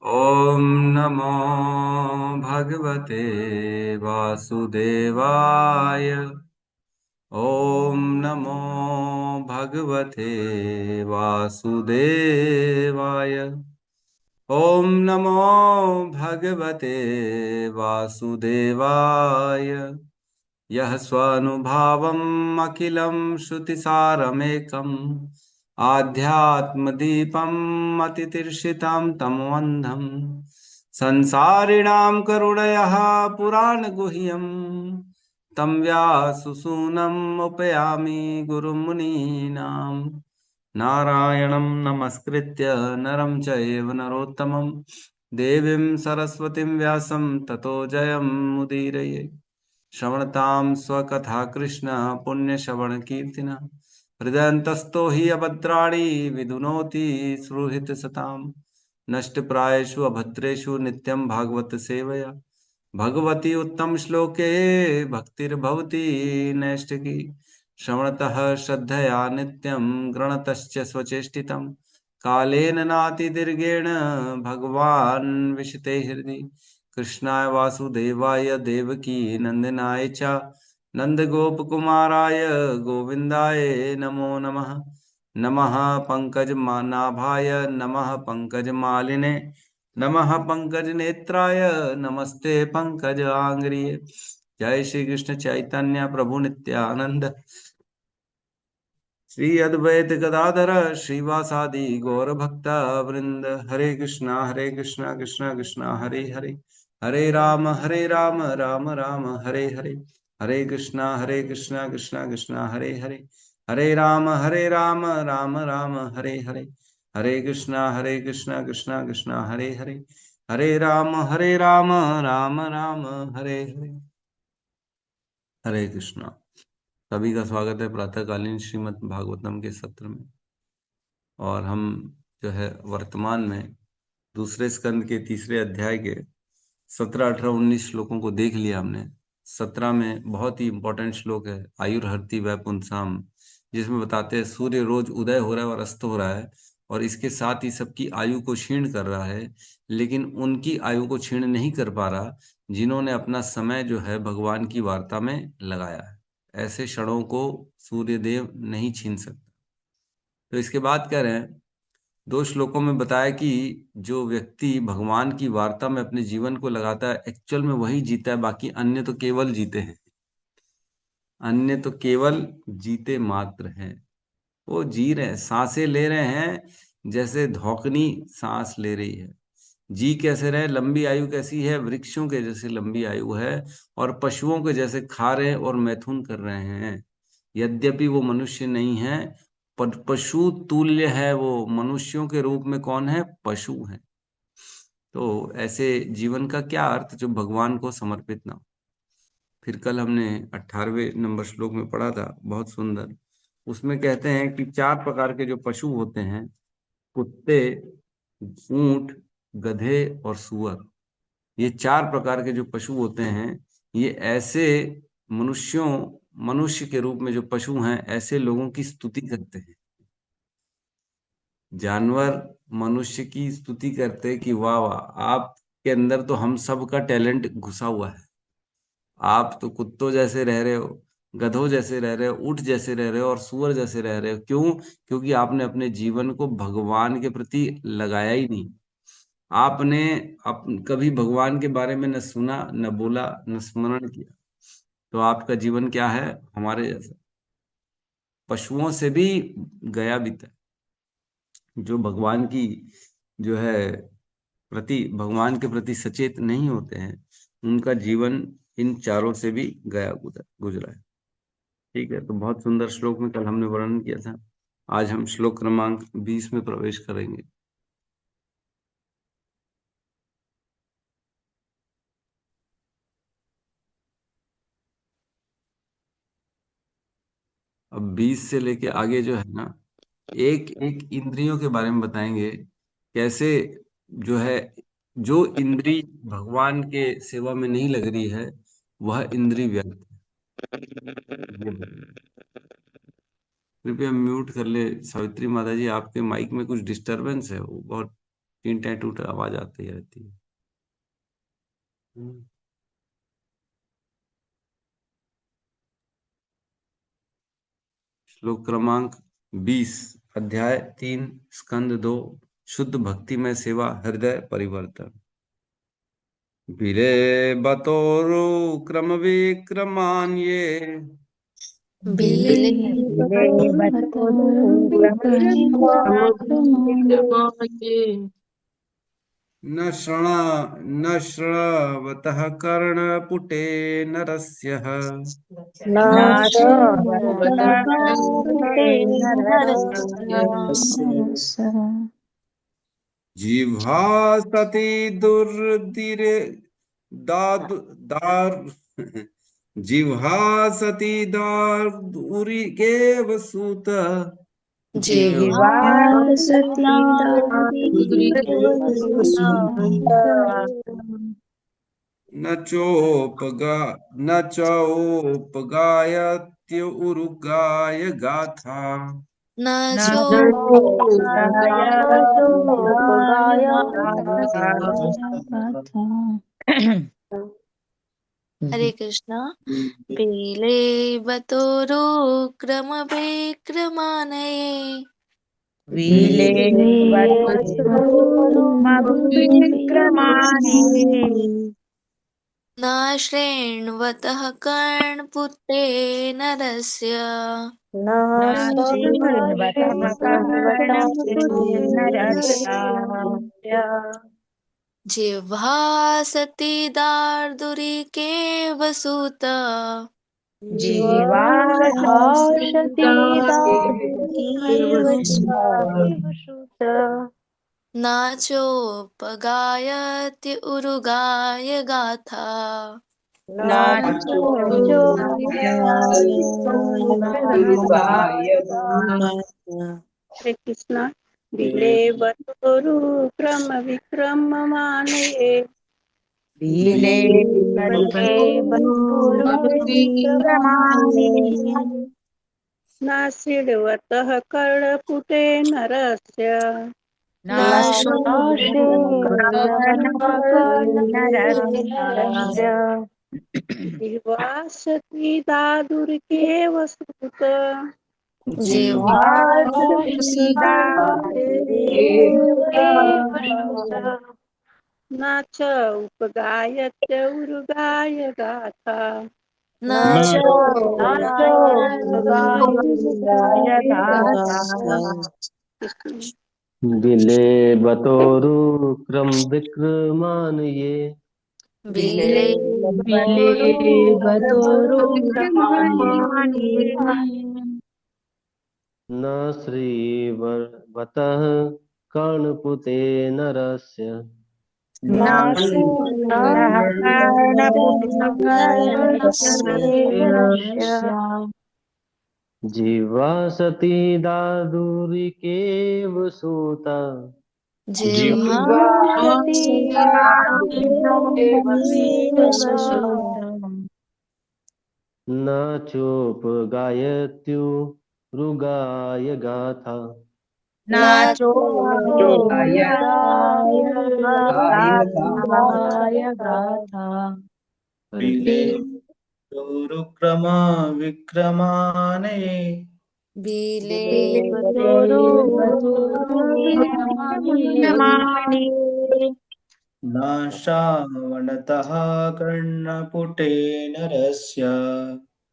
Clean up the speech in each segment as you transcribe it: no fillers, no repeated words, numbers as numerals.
ॐ नमो भगवते वासुदेवाय। ॐ नमो भगवते वासुदेवाय। ॐ नमो भगवते वासुदेवाय। यः स्वानुभावम् अखिलं श्रुतिसारमेकम् आध्यात्मदीपम् अतितीर्षितां तमोऽन्धम् संसारिणां करुणयः पुराणगुह्यम् तं व्याससूनम् उपयामि गुरुं मुनीनाम्। नारायणं नमस्कृत्य नरं चैव नरोत्तमं देवीं सरस्वतीं व्यासं ततो जयमुदीरये। श्रवणतां स्वकथा कृष्ण पुण्यश्रवण कीर्तिना हृदयन्तस्थो हि अभद्राणि विदुनोति सुहृत् सताम्। नष्टप्रायेषु अभद्रेषु नित्यं भागवत सेवया भगवती उत्तम श्लोके भक्तिर्भवति नैष्ठिकी। श्रवणतः श्रद्धया नित्यं गृणतश्च स्वचेष्टितं कालेन नातिदीर्घेण भगवान् विशते हृदि। कृष्णाय वासुदेवाय देवकी नंदनाय च नंदगोपकुमाराय गोविन्दाय नमो नमः। नमः पंकजनाभाय नमः पंकजमालिने नमः पंकजनेत्राय नमस्ते पंकजांग्रिये। जय श्री कृष्ण चैतन्य प्रभु नित्यानंद श्री अद्वैत गदाधर श्रीवासादि गौर भक्त वृंद। हरे कृष्णा कृष्णा कृष्णा हरे हरे, हरे राम राम राम हरे हरे। हरे कृष्णा कृष्णा कृष्णा हरे हरे, हरे राम राम राम हरे हरे। हरे कृष्णा कृष्णा कृष्णा हरे हरे, हरे राम राम राम हरे हरे। हरे कृष्णा। सभी का स्वागत है प्रातःकालीन श्रीमद् भागवतम के सत्र में। और हम जो है वर्तमान में दूसरे स्कंद के तीसरे अध्याय के 17, 18, 19 श्लोकों को देख लिया हमने। 17 में बहुत ही इंपॉर्टेंट श्लोक है आयुर्हर्ति वै पुंसाम, जिसमें बताते हैं सूर्य रोज उदय हो रहा है और अस्त हो रहा है और इसके साथ ही सबकी आयु को क्षीण कर रहा है, लेकिन उनकी आयु को क्षीण नहीं कर पा रहा जिन्होंने अपना समय जो है भगवान की वार्ता में लगाया है। ऐसे क्षणों को सूर्य देव नहीं छीन सकता। तो इसके बाद कह रहे हैं, 2 श्लोकों में बताया कि जो व्यक्ति भगवान की वार्ता में अपने जीवन को लगाता है एक्चुअल में वही जीता है, बाकी अन्य तो केवल जीते हैं। अन्य तो केवल जीते मात्र हैं। वो जी रहे हैं, सांसें ले रहे हैं, जैसे धौकनी सांस ले रही है। जी कैसे रहे, लंबी आयु कैसी है, वृक्षों के जैसे लंबी आयु है और पशुओं के जैसे खा रहे हैं और मैथुन कर रहे हैं। यद्यपि वो मनुष्य नहीं है पर पशु तुल्य है, वो मनुष्यों के रूप में कौन है, पशु है। तो ऐसे जीवन का क्या अर्थ जो भगवान को समर्पित ना हो। फिर कल हमने 18वें नंबर श्लोक में पढ़ा था, बहुत सुंदर। उसमें कहते हैं कि 4 प्रकार के जो पशु होते हैं, कुत्ते, ऊंट, गधे और सुअर, ये 4 प्रकार के जो पशु होते हैं, ये ऐसे मनुष्यों मनुष्य के रूप में जो पशु हैं ऐसे लोगों की स्तुति करते हैं। जानवर मनुष्य की स्तुति करते हैं कि वाह वाह, आपके अंदर तो हम सब का टैलेंट घुसा हुआ है। आप तो कुत्तों जैसे रह रहे हो, गधों जैसे रह रहे हो, ऊंट जैसे रह रहे हो और सुअर जैसे रह रहे हो। क्यों? क्योंकि आपने अपने जीवन को भगवान के प्रति लगाया ही नहीं। आपने कभी भगवान के बारे में न सुना, न बोला, न स्मरण किया। तो आपका जीवन क्या है, हमारे जैसा पशुओं से भी गया बीता है। जो भगवान की जो है भगवान के प्रति सचेत नहीं होते हैं, उनका जीवन इन चारों से भी गया गुजरा है। ठीक है, तो बहुत सुंदर श्लोक में कल हमने वर्णन किया था। आज हम श्लोक क्रमांक 20 में प्रवेश करेंगे। अब 20 से लेके आगे जो है ना, एक एक इंद्रियों के बारे में बताएंगे। कैसे जो है, जो इंद्री भगवान के सेवा में नहीं लग रही है वह इंद्री व्यर्थ है। कृपया म्यूट कर ले सावित्री माता जी, आपके माइक में कुछ डिस्टरबेंस है, वो बहुत टीन टाइट टूट आवाज आती रहती है। हम्म। श्लोक क्रमांक 20, अध्याय 3, स्कंद 2, शुद्ध भक्ति में सेवा, हृदय परिवर्तन। बिरे बतोरु क्रम विक्रमान्ये, बिले बिले बतोरु क्रमान्ये न शृण न शृणवतः कर्णपुटे नरस्य। नाशवतः नरस्य जिह्वा सती दुर्दिरे दाद दार जिह्वा सती दारुरिकेव सूत। जिह्वा सती न चोपगा न चोपगायत्युरुगाय गाथा। न हरे कृष्णा। पीले बतोरो क्रम विक्रमानये, विले बतोरु विक्रमान्ये न श्रेण्वतः कर्णपुटे नरस्य। नाश्रीवतः कर्णपुटे नरस्य जिह्वा सती दार्दुरिकेव सूत। नाचोपगायत्य उरुगाय गाथा। हरे कृष्णा। बिले बतोरु क्रम विक्रममानये, बिले बतोरु विक्रमान्ये नासीदवतः कर्णपुटे नरस्य। नरस्य जिह्वा सती दादुर्केव सुत। जिह्वा न च उपगायत्य उरुगाय गाथा। बिले बतोरु क्रम विक्रमान्ये बिले बतोरु क्रमान्ये न श्रीवतः कर्णपुते नरस्य। जीवा सती दादुरिकेव सूता। जिह्वा न चोपगायत्यु रुगाय गाथा। नाचो गाथा गुरुक्रमा विक्रमानये बिले नाशावनतः कर्णपुटे नरस्य।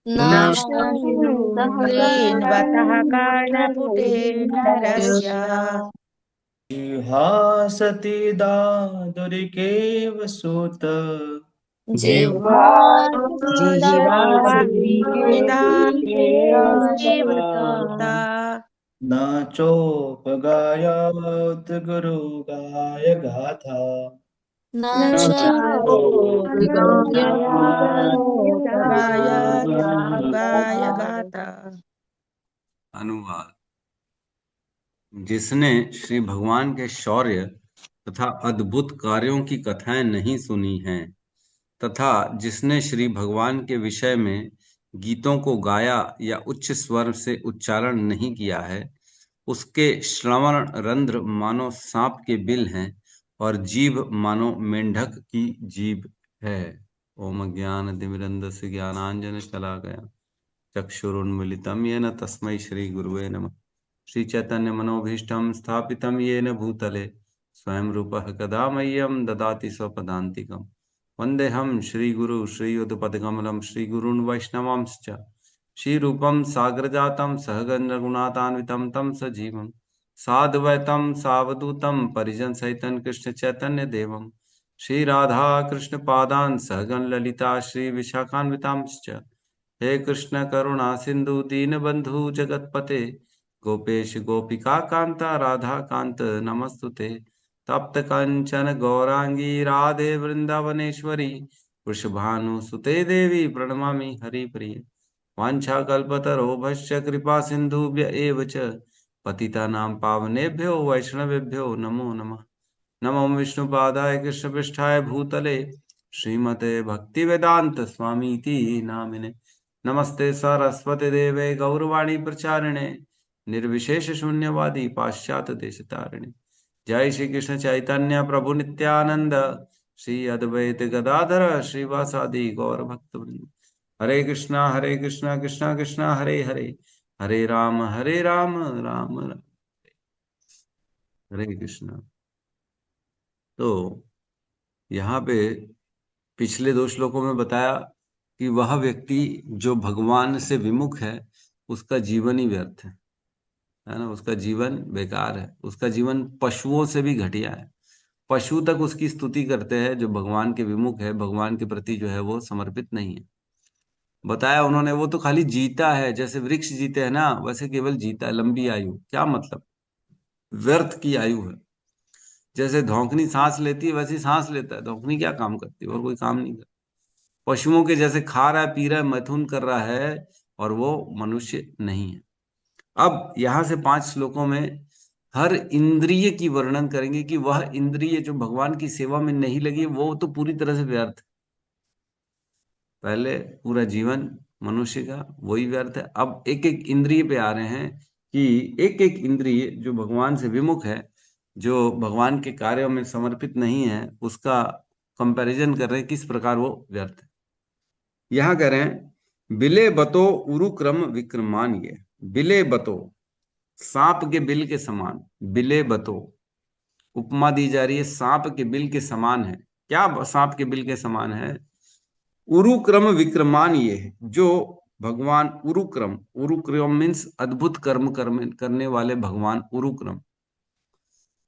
नाश्रीवतः कर्णपुटे नरस्य जिहासति दादुरिकेव सुत। जिह्वा जिह्वाग्निवेदादेवसूता न चोपगायात् गुरुगाय गाथा। गाय गाता। अनुवाद। जिसने श्री भगवान के शौर्य तथा अद्भुत कार्यों की कथाएं नहीं सुनी हैं, तथा जिसने श्री भगवान के विषय में गीतों को गाया या उच्च स्वर से उच्चारण नहीं किया है, उसके श्रवण रंध्र मानो सांप के बिल हैं और जीभ मानो मेंढक की जीभ है। ओम ज्ञान तिमिरन्धस्य ज्ञानांजन शलाकया चक्षुरुन्मीलितं येन तस्मै श्री गुरुवे नमः। श्री चैतन्य मनोभीष्टं स्थापितं येन भूतले स्वयं रूपः कदा मह्यं ददाति स्वपदान्तिकम्। वन्देऽहं श्रीगुरु श्रीयुतपदकमलं श्रीगुरून् वैष्णवांश्च श्रीरूपं साग्रजातं सहगण रघुनाथान्वितं तं सजीवं साद्वैतं सावधूतं परिजनसहितं कृष्ण चैतन्य देवं श्री राधा कृष्ण पादान् सहगण ललिता श्री विशाखान्वितांश्च। हे कृष्ण करुणा सिंधु दीनबंधु जगतपते गोपेश गोपिका कांता राधा कांत नमस्तुते। तप्त कंचन गौरांगी राधे वृंदावनेश्वरी वृषभानुसुते देवी प्रणमामि हरिप्रिय। वाञ्छाकल्पतरोभश्च कृपा सिन्धुभ्य एव च पतितानां पावनेभ्यो वैष्णवेभ्यो नमो नमः। नमो विष्णुपादाय कृष्णपृष्ठाय भूतले श्रीमते भक्तिवेदांत स्वामीति नामिने। नमस्ते सरस्वती देवे गौरवाणी प्रचारिणे निर्विशेष शून्यवादी पाश्चात्य देशतारिणे। जय श्री कृष्ण चैतन्य प्रभु नित्यानंद श्री अद्वैत गदाधर श्रीवासादि गौर भक्तवृंद। हरे कृष्णा कृष्णा कृष्णा हरे हरे, हरे राम राम राम हरे कृष्णा। तो यहाँ पे पिछले 2 श्लोकों में बताया कि वह व्यक्ति जो भगवान से विमुख है उसका जीवन ही व्यर्थ है ना, उसका जीवन बेकार है, उसका जीवन पशुओं से भी घटिया है। पशु तक उसकी स्तुति करते हैं जो भगवान के विमुख है, भगवान के प्रति जो है वो समर्पित नहीं है। बताया उन्होंने वो तो खाली जीता है, जैसे वृक्ष जीते हैं ना वैसे केवल जीता है, लंबी आयु। क्या मतलब? व्यर्थ की आयु है। जैसे धौंकनी सांस लेती है वैसे सांस लेता है, धौंकनी क्या काम करती है और कोई काम नहीं करती। पशुओं के जैसे खा रहा है, पी रहा है, मैथुन कर रहा है, और वो मनुष्य नहीं है। अब यहां से 5 श्लोकों में हर इंद्रिय की वर्णन करेंगे कि वह इंद्रिय जो भगवान की सेवा में नहीं लगी वो तो पूरी तरह से व्यर्थ है। पहले पूरा जीवन मनुष्य का वही व्यर्थ है। अब एक एक इंद्रिय पे आ रहे हैं कि एक एक इंद्रिय जो भगवान से विमुख है, जो भगवान के कार्यों में समर्पित नहीं है, उसका कंपैरिजन कर रहे हैं किस प्रकार वो व्यर्थ है। यहां कह रहे हैं बिले बतो उरुक्रम विक्रमान। ये बिले बतो सांप के बिल के समान, बिले बतो उपमा दी जा रही है, सांप के बिल के समान है। क्या सांप के बिल के समान है? उरुक्रम विक्रमान ये है जो भगवान उरुक्रम, उरुक्रम मीन्स अद्भुत कर्म करने वाले भगवान उरुक्रम।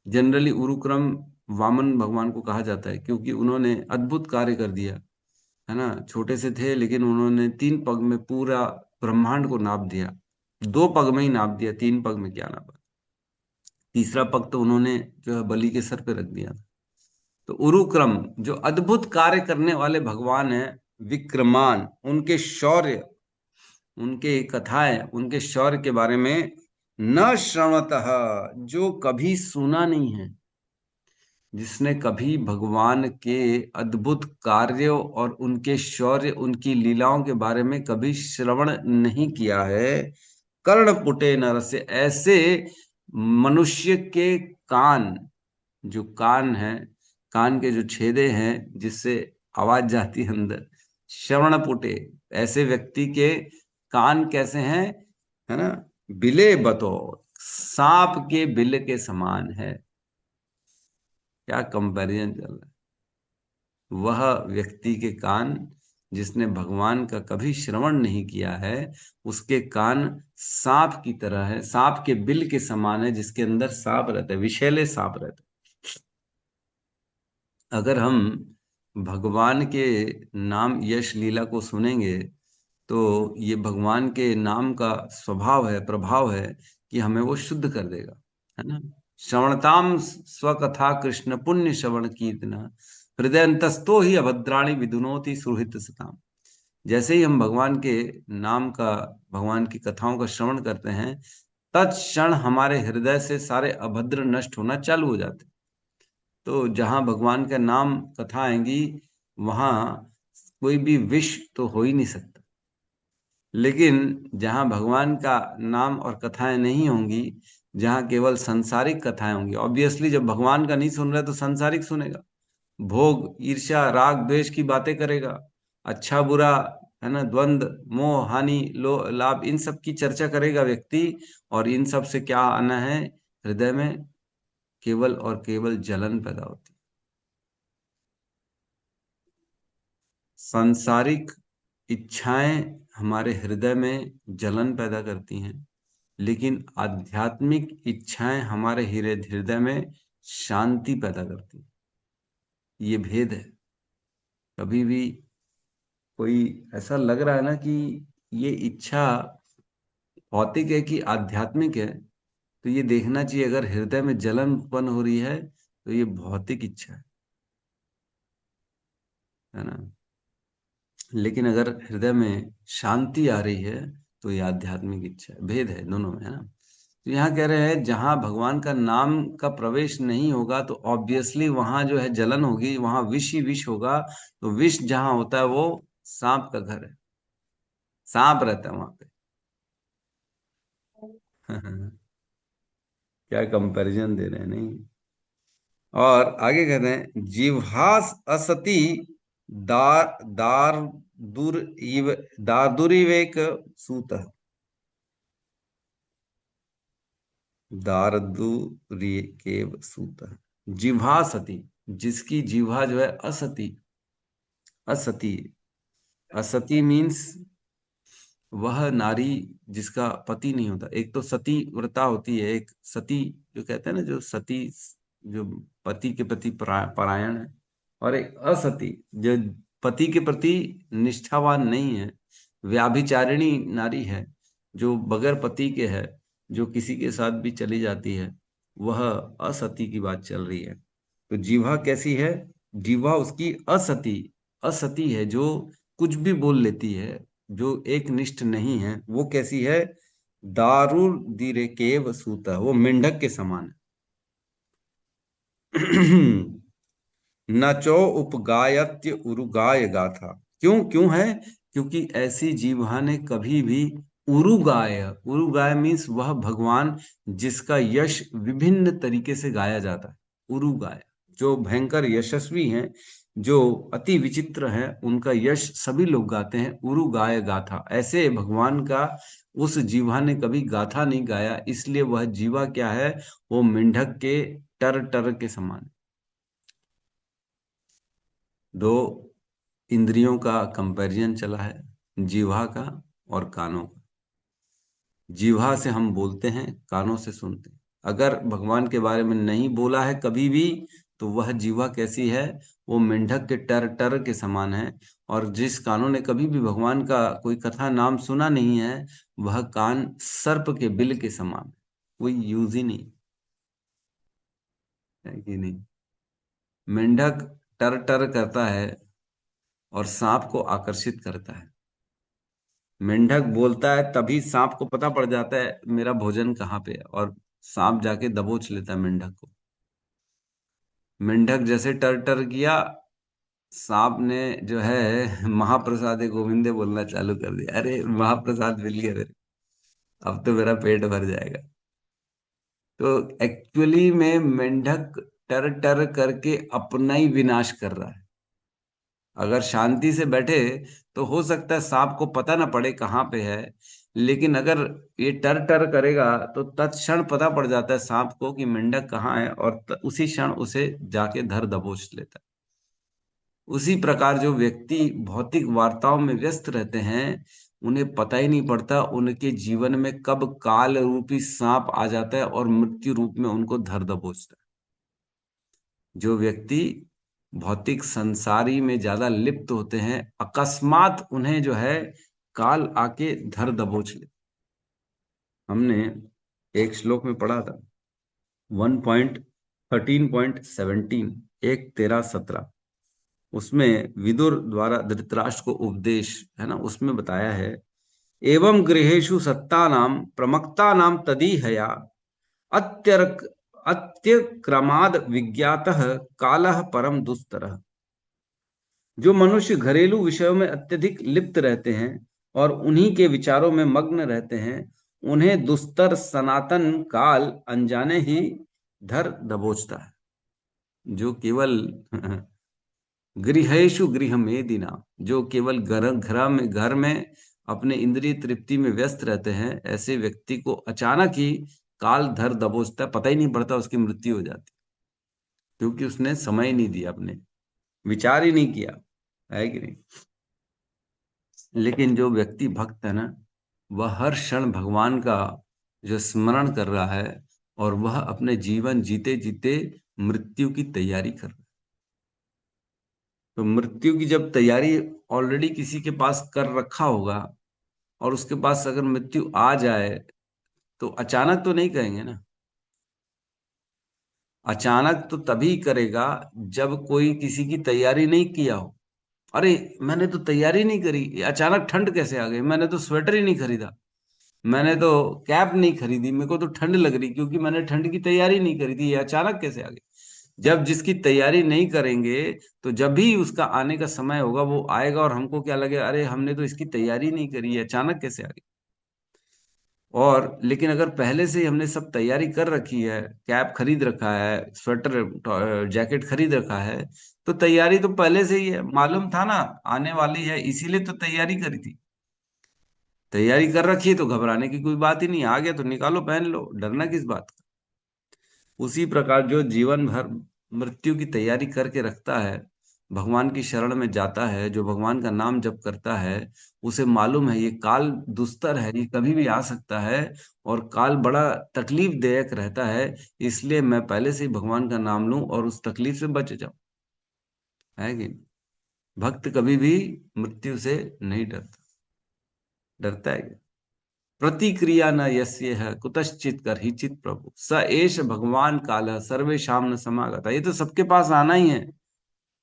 जनरली उरुक्रम वामन भगवान को कहा जाता है क्योंकि उन्होंने अद्भुत कार्य कर दिया है ना। छोटे से थे लेकिन उन्होंने 3 पग में पूरा ब्रह्मांड को नाप दिया। 2 पग में ही नाप दिया, 3 पग में क्या नापा। तीसरा पग तो उन्होंने जो है बलि के सर पे रख दिया। तो उरुक्रम जो अद्भुत कार्य करने वाले भगवान है, विक्रमान उनके शौर्य, उनके कथाएं, उनके शौर्य के बारे में न श्रवणतः जो कभी सुना नहीं है, जिसने कभी भगवान के अद्भुत कार्यों और उनके शौर्य, उनकी लीलाओं के बारे में कभी श्रवण नहीं किया है, कर्ण पुटे नरस्य ऐसे मनुष्य के कान, जो कान है, कान के जो छेदे हैं जिससे आवाज जाती है अंदर, श्रवण पुटे ऐसे व्यक्ति के कान कैसे हैं, है ना, बिले बतौर सांप के बिल के समान है। क्या कंपैरिजन चल रहा है। वह व्यक्ति के कान जिसने भगवान का कभी श्रवण नहीं किया है, उसके कान सांप की तरह है, सांप के बिल के समान है, जिसके अंदर सांप रहता है, विषैले सांप रहते हैं। अगर हम भगवान के नाम यश लीला को सुनेंगे तो ये भगवान के नाम का स्वभाव है, प्रभाव है कि हमें वो शुद्ध कर देगा, है ना। श्रवणताम स्वकथा कृष्ण पुण्य श्रवण कीर्तना हृदय अंतस्तो ही अभद्राणी विदुनोति सुहृत सताम। जैसे ही हम भगवान के नाम का, भगवान की कथाओं का श्रवण करते हैं, तत्क्षण हमारे हृदय से सारे अभद्र नष्ट होना चालू हो जाते। तो जहां भगवान का नाम कथा आएंगी वहां कोई भी विष तो हो ही नहीं सकता। लेकिन जहां भगवान का नाम और कथाएं नहीं होंगी, जहां केवल सांसारिक कथाएं होंगी, ऑब्वियसली जब भगवान का नहीं सुन रहा है तो सांसारिक सुनेगा, भोग ईर्ष्या राग द्वेष की बातें करेगा, अच्छा बुरा, है ना, द्वंद मोह हानि लो लाभ, इन सब की चर्चा करेगा व्यक्ति। और इन सब से क्या आना है, हृदय में केवल और केवल जलन पैदा होती है। सांसारिक इच्छाएं हमारे हृदय में जलन पैदा करती हैं, लेकिन आध्यात्मिक इच्छाएं हमारे हृदय में शांति पैदा करती हैं। ये भेद है। कभी भी कोई ऐसा लग रहा है ना कि ये इच्छा भौतिक है कि आध्यात्मिक है, तो ये देखना चाहिए, अगर हृदय में जलन उत्पन्न हो रही है तो ये भौतिक इच्छा है ना। लेकिन अगर हृदय में शांति आ रही है तो ये आध्यात्मिक इच्छा है। भेद है दोनों में, है ना। तो यहाँ कह रहे हैं जहां भगवान का नाम का प्रवेश नहीं होगा तो ऑब्वियसली वहां जो है जलन होगी, वहां विष ही विष होगा। तो विष जहां होता है वो सांप का घर है, सांप रहता है वहां पे। क्या कंपैरिजन दे रहे हैं, नहीं। और आगे कहते हैं जिह्वास असति दार दार दुर इव दारदुरिवेक सूतः, दारदुरिकेव सूतः। जिह्वा सती, जिसकी जिह्वा जो है असती, असती, असती मीन्स वह नारी जिसका पति नहीं होता। एक तो सती व्रता होती है, एक सती जो कहते हैं ना, जो सती जो पति के प्रति परायण है, और एक असती जो पति के प्रति निष्ठावान नहीं है, व्याभिचारिणी नारी है, जो बगैर पति के है, जो किसी के साथ भी चली जाती है, वह असती की बात चल रही है। तो जीवा कैसी है, जीवा उसकी असती, असती है, जो कुछ भी बोल लेती है, जो एक निष्ठ नहीं है। वो कैसी है, दारुर दिरे केव सूत, वो मेंढक के समान है। नचो उपगायत्य उरुगाय गाथा। क्यों क्यों है, क्योंकि ऐसी जीवा ने कभी भी उरुगाय, उरुगाय मीन्स वह भगवान जिसका यश विभिन्न तरीके से गाया जाता है। उरुगाय जो भयंकर यशस्वी हैं, जो अति विचित्र हैं, उनका यश सभी लोग गाते हैं। उरुगाय गाथा, ऐसे भगवान का उस जीवा ने कभी गाथा नहीं गाया, इसलिए वह जीवा क्या है, वो मेंढक के टर टर के समान। दो इंद्रियों का कंपैरिजन चला है, जीवा का और कानों का। जीवा से हम बोलते हैं, कानों से सुनते हैं। अगर भगवान के बारे में नहीं बोला है कभी भी, तो वह जीवा कैसी है, वो मेंढक के टर टर के समान है। और जिस कानों ने कभी भी भगवान का कोई कथा नाम सुना नहीं है, वह कान सर्प के बिल के समान है, कोई यूज ही नहीं है कि नहीं। मेंढक टर टर करता है और सांप को आकर्षित करता है। मेंढक बोलता है तभी सांप को पता पड़ जाता है मेरा भोजन कहाँ पे है, और सांप जाके दबोच लेता है मेंढक को। मेंढक जैसे टर टर किया, सांप ने जो है महाप्रसादे गोविंदे बोलना चालू कर दिया। अरे महाप्रसाद मिल गया मेरे, अब तो मेरा पेट भर जाएगा। तो एक्चुअली में मेंढक टर टर करके अपना ही विनाश कर रहा है। अगर शांति से बैठे तो हो सकता है सांप को पता ना पड़े कहाँ पे है, लेकिन अगर ये टर टर करेगा तो तत्क्षण पता पड़ जाता है सांप को कि मेंढक कहाँ है, और उसी क्षण उसे जाके धर दबोच लेता है। उसी प्रकार जो व्यक्ति भौतिक वार्ताओं में व्यस्त रहते हैं, उन्हें पता ही नहीं पड़ता उनके जीवन में कब काल रूपी सांप आ जाता है और मृत्यु रूप में उनको धर दबोचता है। जो व्यक्ति भौतिक संसारी में ज्यादा लिप्त होते हैं, अकस्मात उन्हें जो है काल आके धर दबोच ले। हमने एक श्लोक में पढ़ा था 1.13.17, 1.13.17, उसमें विदुर द्वारा धृतराष्ट्र को उपदेश है ना, उसमें बताया है एवं गृहेषु सत्तानाम प्रमक्तानाम तदीहया अत्यर्क अत्यक्रमाद विज्ञातः कालः परम दुस्तरः। जो मनुष्य घरेलू विषयों में अत्यधिक लिप्त रहते हैं और उन्हीं के विचारों में मग्न रहते हैं, उन्हें दुस्तर सनातन काल अनजाने ही धर दबोचता है। जो केवल गृहेषु गृह मेदिना, जो केवल घर में अपने इंद्रिय तृप्ति में व्यस्त रहते हैं, ऐसे व्यक्ति को अचानक ही काल धर दबोचता है, पता ही नहीं पड़ता, उसकी मृत्यु हो जाती, क्योंकि उसने समय नहीं दिया, अपने विचार ही नहीं किया, है कि नहीं। लेकिन जो व्यक्ति भक्त है ना, वह हर क्षण भगवान का जो स्मरण कर रहा है, और वह अपने जीवन जीते जीते मृत्यु की तैयारी कर रहा है। तो मृत्यु की जब तैयारी ऑलरेडी किसी के पास कर रखा होगा, और उसके पास अगर मृत्यु आ जाए, तो अचानक तो नहीं करेंगे ना। अचानक तो तभी करेगा जब कोई किसी की तैयारी नहीं किया हो। अरे मैंने तो तैयारी नहीं करी, ये अचानक ठंड कैसे आ गई, मैंने तो स्वेटर ही नहीं खरीदा, मैंने तो कैप नहीं खरीदी, मेरे को तो ठंड लग रही क्योंकि मैंने ठंड की तैयारी नहीं करी थी, ये अचानक कैसे आ गई। जब जिसकी तैयारी नहीं करेंगे, तो जब भी उसका आने का समय होगा, वो आएगा और हमको क्या लगेगा, अरे हमने तो इसकी तैयारी नहीं करी है, अचानक कैसे आ गई। और लेकिन अगर पहले से ही हमने सब तैयारी कर रखी है, कैप खरीद रखा है, स्वेटर जैकेट खरीद रखा है, तो तैयारी तो पहले से ही है, मालूम था ना आने वाली है, इसीलिए तो तैयारी करी थी। तैयारी कर रखी है तो घबराने की कोई बात ही नहीं, आ गया तो निकालो पहन लो, डरना किस बात का। उसी प्रकार जो जीवन भर मृत्यु की तैयारी करके रखता है, भगवान की शरण में जाता है, जो भगवान का नाम जप करता है, उसे मालूम है ये काल दुस्तर है, ये कभी भी आ सकता है, और काल बड़ा तकलीफ देयक रहता है, इसलिए मैं पहले से ही भगवान का नाम लूं और उस तकलीफ से बच जाऊं, है कि नहीं? भक्त कभी भी मृत्यु से नहीं डरता। डरता है क्या? प्रतिक्रिया न यस्य है कुतश्चित कर ही चित प्रभु स एष भगवान काल सर्वेशाम न समागता। ये तो सबके पास आना ही है।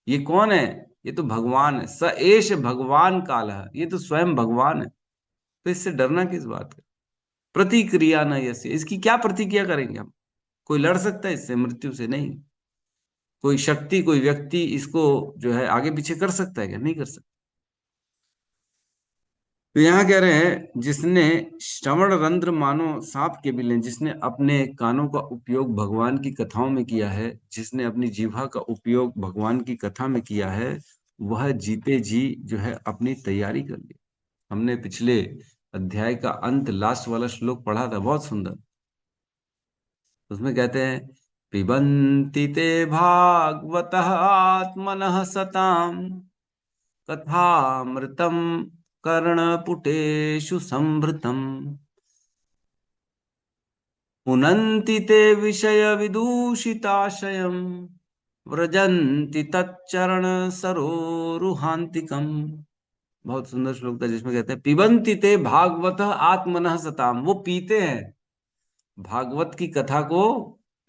ये कौन है? ये तो भगवान है। स एष भगवान काल, ये तो स्वयं भगवान है, तो इससे डरना किस बात का। प्रतिक्रिया न यस्य, इसकी क्या प्रतिक्रिया करेंगे हम? कोई लड़ सकता है इससे मृत्यु से? नहीं। कोई शक्ति, कोई व्यक्ति इसको जो है आगे पीछे कर सकता है क्या? नहीं कर सकता। तो यहाँ कह रहे हैं, जिसने श्रवण रंध्र मानो सांप के बिले, जिसने अपने कानों का उपयोग भगवान की कथाओं में किया है, जिसने अपनी जीवा का उपयोग भगवान की कथा में किया है, वह जीते जी जो है अपनी तैयारी कर ली। हमने पिछले अध्याय का अंत, लास्ट वाला श्लोक पढ़ा था, बहुत सुंदर। उसमें कहते हैं, पिबन्ति ते भागवतः आत्मनः सताम कथामृतम कर्णपुटेषु संभृतम् पुनन्ति ते विषय विदूषिताशयम् व्रजन्ति तच्चरण सरोरुहान्तिकम्। बहुत सुंदर श्लोक था जिसमें कहते हैं, पिबन्ति ते भागवत आत्मनः सताम, वो पीते हैं भागवत की कथा को,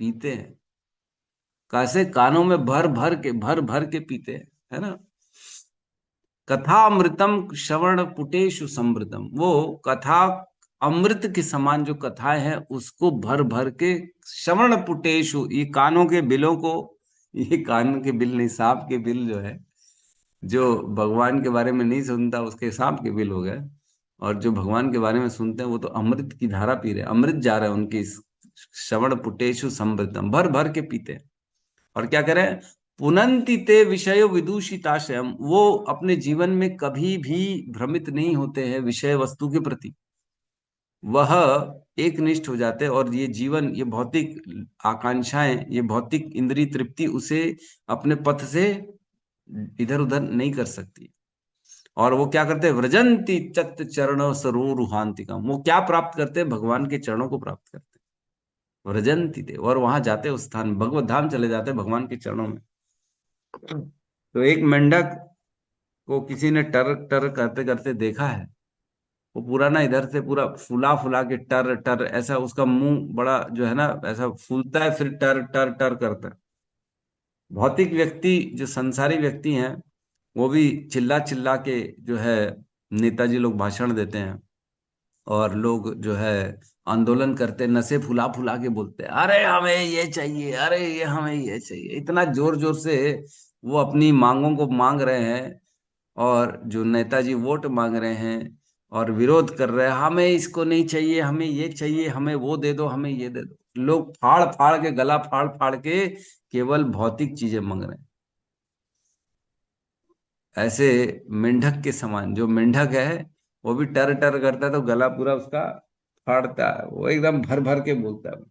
पीते हैं कैसे? कानों में भर भर के पीते हैं, है ना। कथामृतम श्रवण पुटेशु समृतम, वो कथा अमृत के समान जो कथाएं हैं उसको भर भर के, श्रवण पुटेशु, ये कानों के बिलों को, ये कान के बिल नहीं, सांप के बिल जो है, जो भगवान के बारे में नहीं सुनता उसके सांप के बिल हो गए, और जो भगवान के बारे में सुनते हैं वो तो अमृत की धारा पी रहे हैं, अमृत जा रहा है उनकी इस श्रवण पुटेशु समृतम, भर भर के पीते हैं। और क्या करें? पुनन्ति ते विषयो विदूषिताशयम, वो अपने जीवन में कभी भी भ्रमित नहीं होते हैं विषय वस्तु के प्रति, वह एक निष्ठ हो जाते हैं, और ये जीवन, ये भौतिक आकांक्षाएं, ये भौतिक इंद्रिय तृप्ति उसे अपने पथ से इधर उधर नहीं कर सकती। और वो क्या करते हैं? व्रजंती चत चरण सरोरुहांतिकम, वो क्या प्राप्त करते हैं? भगवान के चरणों को प्राप्त करते हैं। व्रजंती थे, और वहां जाते उस स्थान, भगवत धाम चले जाते हैं भगवान के चरणों में। तो एक मेंढक को किसी ने टर टर करते करते देखा है, वो पूरा ना इधर से पूरा फुला फुला के टर टर, ऐसा उसका मुंह बड़ा जो है ना ऐसा फूलता है, फिर टर टर टर करता है। भौतिक व्यक्ति, जो संसारी व्यक्ति हैं, वो भी चिल्ला चिल्ला के जो है, नेताजी लोग भाषण देते हैं और लोग जो है आंदोलन करते, नशे फुला फुला के बोलते हैं, अरे हमें ये चाहिए, अरे ये हमें ये चाहिए, इतना जोर जोर से वो अपनी मांगों को मांग रहे हैं। और जो नेताजी वोट मांग रहे हैं, और विरोध कर रहे हैं, हमें इसको नहीं चाहिए, हमें ये चाहिए, हमें वो दे दो, हमें ये दे दो। लोग फाड़ फाड़ के, गला फाड़ फाड़ के केवल भौतिक चीजें मांग रहे हैं। ऐसे मेंढक के समान, जो मेंढक है वो भी टर टर करता है तो गला पूरा उसका फाड़ता है, वो एकदम भर भर के बोलता है।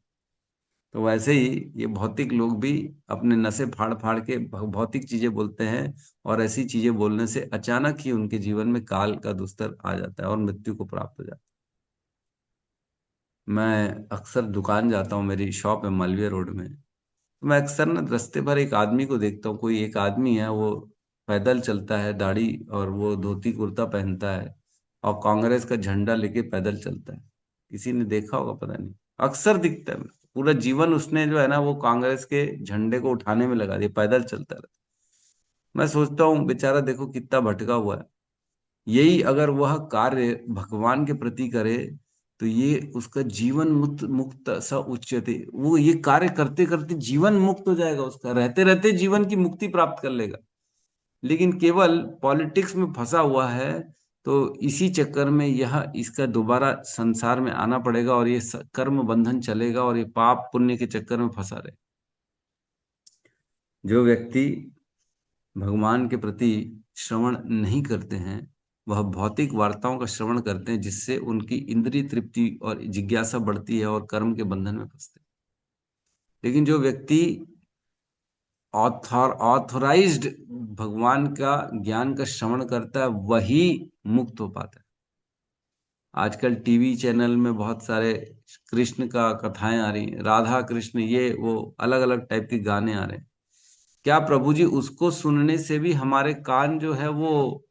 तो वैसे ही ये भौतिक लोग भी अपने नसें फाड़ फाड़ के भौतिक चीजें बोलते हैं, और ऐसी चीजें बोलने से अचानक ही उनके जीवन में काल का दुस्तर आ जाता है और मृत्यु को प्राप्त हो जाता है। मैं अक्सर दुकान जाता हूँ, मेरी शॉप है मालवीय रोड में। तो मैं अक्सर ना रास्ते पर एक आदमी को देखता हूँ, कोई एक आदमी है, वो पैदल चलता है, दाढ़ी और वो धोती कुर्ता पहनता है और कांग्रेस का झंडा लेके पैदल चलता है। किसी ने देखा होगा पता नहीं, अक्सर दिखता है। पूरा जीवन उसने जो है ना वो कांग्रेस के झंडे को उठाने में लगा दिया, पैदल चलता रहता। मैं सोचता हूँ बेचारा देखो कितना भटका हुआ है। यही अगर वह कार्य भगवान के प्रति करे तो ये उसका जीवन मुक्त मुक्त स उच्यते, वो ये कार्य करते करते जीवन मुक्त हो जाएगा, उसका रहते रहते जीवन की मुक्ति प्राप्त कर लेगा। लेकिन केवल पॉलिटिक्स में फंसा हुआ है, तो इसी चक्कर में यह इसका दोबारा संसार में आना पड़ेगा और ये कर्म बंधन चलेगा और ये पाप पुण्य के चक्कर में फंसा रहे। जो व्यक्ति भगवान के प्रति श्रवण नहीं करते हैं, वह भौतिक वार्ताओं का श्रवण करते हैं, जिससे उनकी इंद्रिय तृप्ति और जिज्ञासा बढ़ती है और कर्म के बंधन में फंसते हैं। लेकिन जो व्यक्ति ऑथोराइज्ड भगवान का ज्ञान का श्रवण करता है, वही मुक्त हो पाता है। आजकल टीवी चैनल में बहुत सारे कृष्ण का कथाएं आ रही हैं, राधा कृष्ण ये वो अलग अलग टाइप के गाने आ रहे हैं। क्या प्रभु जी उसको सुनने से भी हमारे कान जो है वो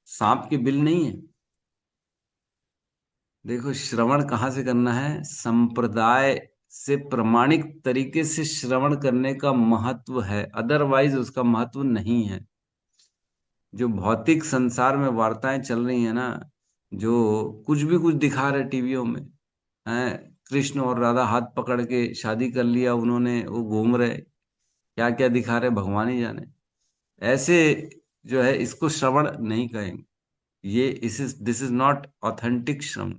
सांप के बिल नहीं है? देखो, श्रवण कहाँ से करना है? संप्रदाय से प्रमाणिक तरीके से श्रवण करने का महत्व है, अदरवाइज उसका महत्व नहीं है। जो भौतिक संसार में वार्ताएं चल रही है ना, जो कुछ भी कुछ दिखा रहे टीवियों में, हैं कृष्ण और राधा हाथ पकड़ के शादी कर लिया उन्होंने, वो घूम रहे, क्या क्या दिखा रहे भगवान ही जाने। ऐसे जो है इसको श्रवण नहीं कहेंगे। ये this is not authentic Shravan.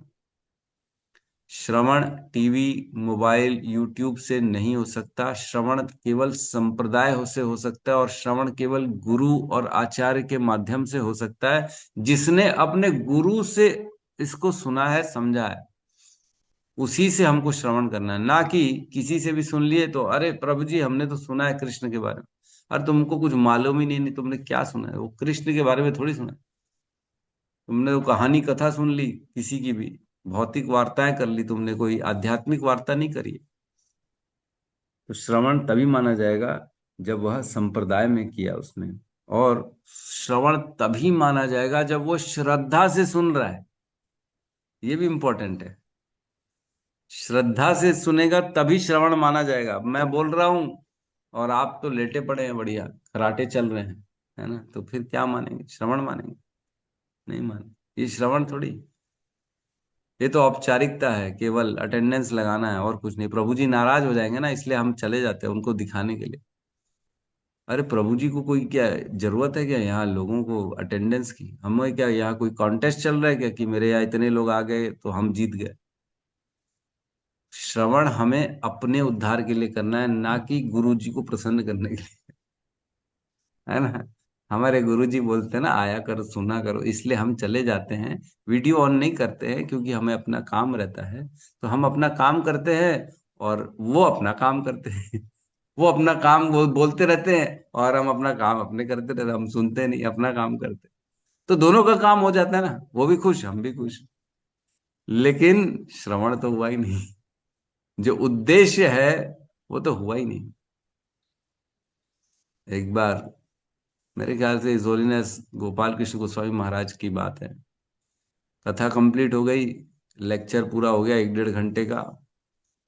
Shravan TV mobile YouTube से नहीं हो सकता। श्रवण केवल संप्रदाय से हो सकता है, और श्रवण केवल गुरु और आचार्य के माध्यम से हो सकता है, जिसने अपने गुरु से इसको सुना है, समझा है, उसी से हमको श्रवण करना है। ना कि किसी से भी सुन लिए तो अरे प्रभु जी हमने तो सुना है कृष्ण के बारे में। अरे तुमको कुछ मालूम ही नहीं तुमने क्या सुना है, वो कृष्ण के बारे में थोड़ी सुना है। तुमने वो कहानी कथा सुन ली किसी की भी, भौतिक वार्ताएं कर ली तुमने, कोई आध्यात्मिक वार्ता नहीं करी। तो श्रवण तभी माना जाएगा जब वह संप्रदाय में किया उसने, और श्रवण तभी माना जाएगा जब वो श्रद्धा से सुन रहा है। ये भी इंपॉर्टेंट है। श्रद्धा से सुनेगा तभी श्रवण माना जाएगा। मैं बोल रहा हूं और आप तो लेटे पड़े हैं, बढ़िया खराटे चल रहे हैं, है ना, तो फिर क्या मानेंगे? श्रवण मानेंगे? नहीं माने। ये श्रवण थोड़ी, ये तो औपचारिकता है, केवल अटेंडेंस लगाना है और कुछ नहीं। प्रभु जी नाराज हो जाएंगे ना, इसलिए हम चले जाते हैं उनको दिखाने के लिए। अरे प्रभु जी को कोई क्या जरूरत है क्या यहाँ लोगों को अटेंडेंस की? हमें क्या यहाँ कोई कॉन्टेस्ट चल रहा है क्या कि मेरे यहाँ इतने लोग आ गए तो हम जीत गए? श्रवण हमें अपने उद्धार के लिए करना है, ना कि गुरु जी को प्रसन्न करने के लिए, है ना। हमारे गुरु जी बोलते हैं ना, आया करो सुना करो, इसलिए हम चले जाते हैं। वीडियो ऑन नहीं करते हैं क्योंकि हमें अपना काम रहता है, तो हम अपना काम करते हैं और वो अपना काम करते हैं। वो अपना काम बोलते रहते हैं और हम अपना काम अपने करते रहते हैं, हम सुनते नहीं, अपना काम करते हैं। तो दोनों का काम हो जाता है ना, वो भी खुश हम भी खुश। लेकिन श्रवण तो हुआ ही नहीं, जो उद्देश्य है वो तो हुआ ही नहीं। एक बार मेरे ख्याल से हिज होलीनेस गोपाल कृष्ण गोस्वामी महाराज की बात है, कथा कंप्लीट हो गई, लेक्चर पूरा हो गया 1-1.5 घंटे का।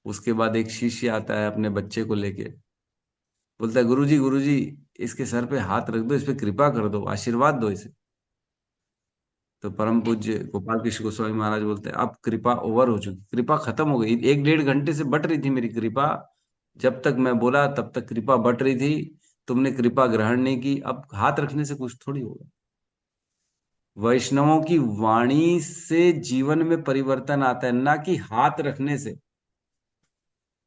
उसके बाद एक शिष्य आता है अपने बच्चे को लेके, बोलता है गुरु जी इसके सर पे हाथ रख दो, इस पे कृपा कर दो, आशीर्वाद दो इसे। तो परम पूज्य गोपाल कृष्ण गोस्वामी महाराज बोलते हैं अब कृपा ओवर हो चुकी, कृपा खत्म हो गई, 1-1.5 घंटे से बट रही थी मेरी कृपा, जब तक मैं बोला तब तक कृपा बट रही थी, तुमने कृपा ग्रहण नहीं की, अब हाथ रखने से कुछ थोड़ी होगा। वैष्णवों की वाणी से जीवन में परिवर्तन आता है, ना कि हाथ रखने से।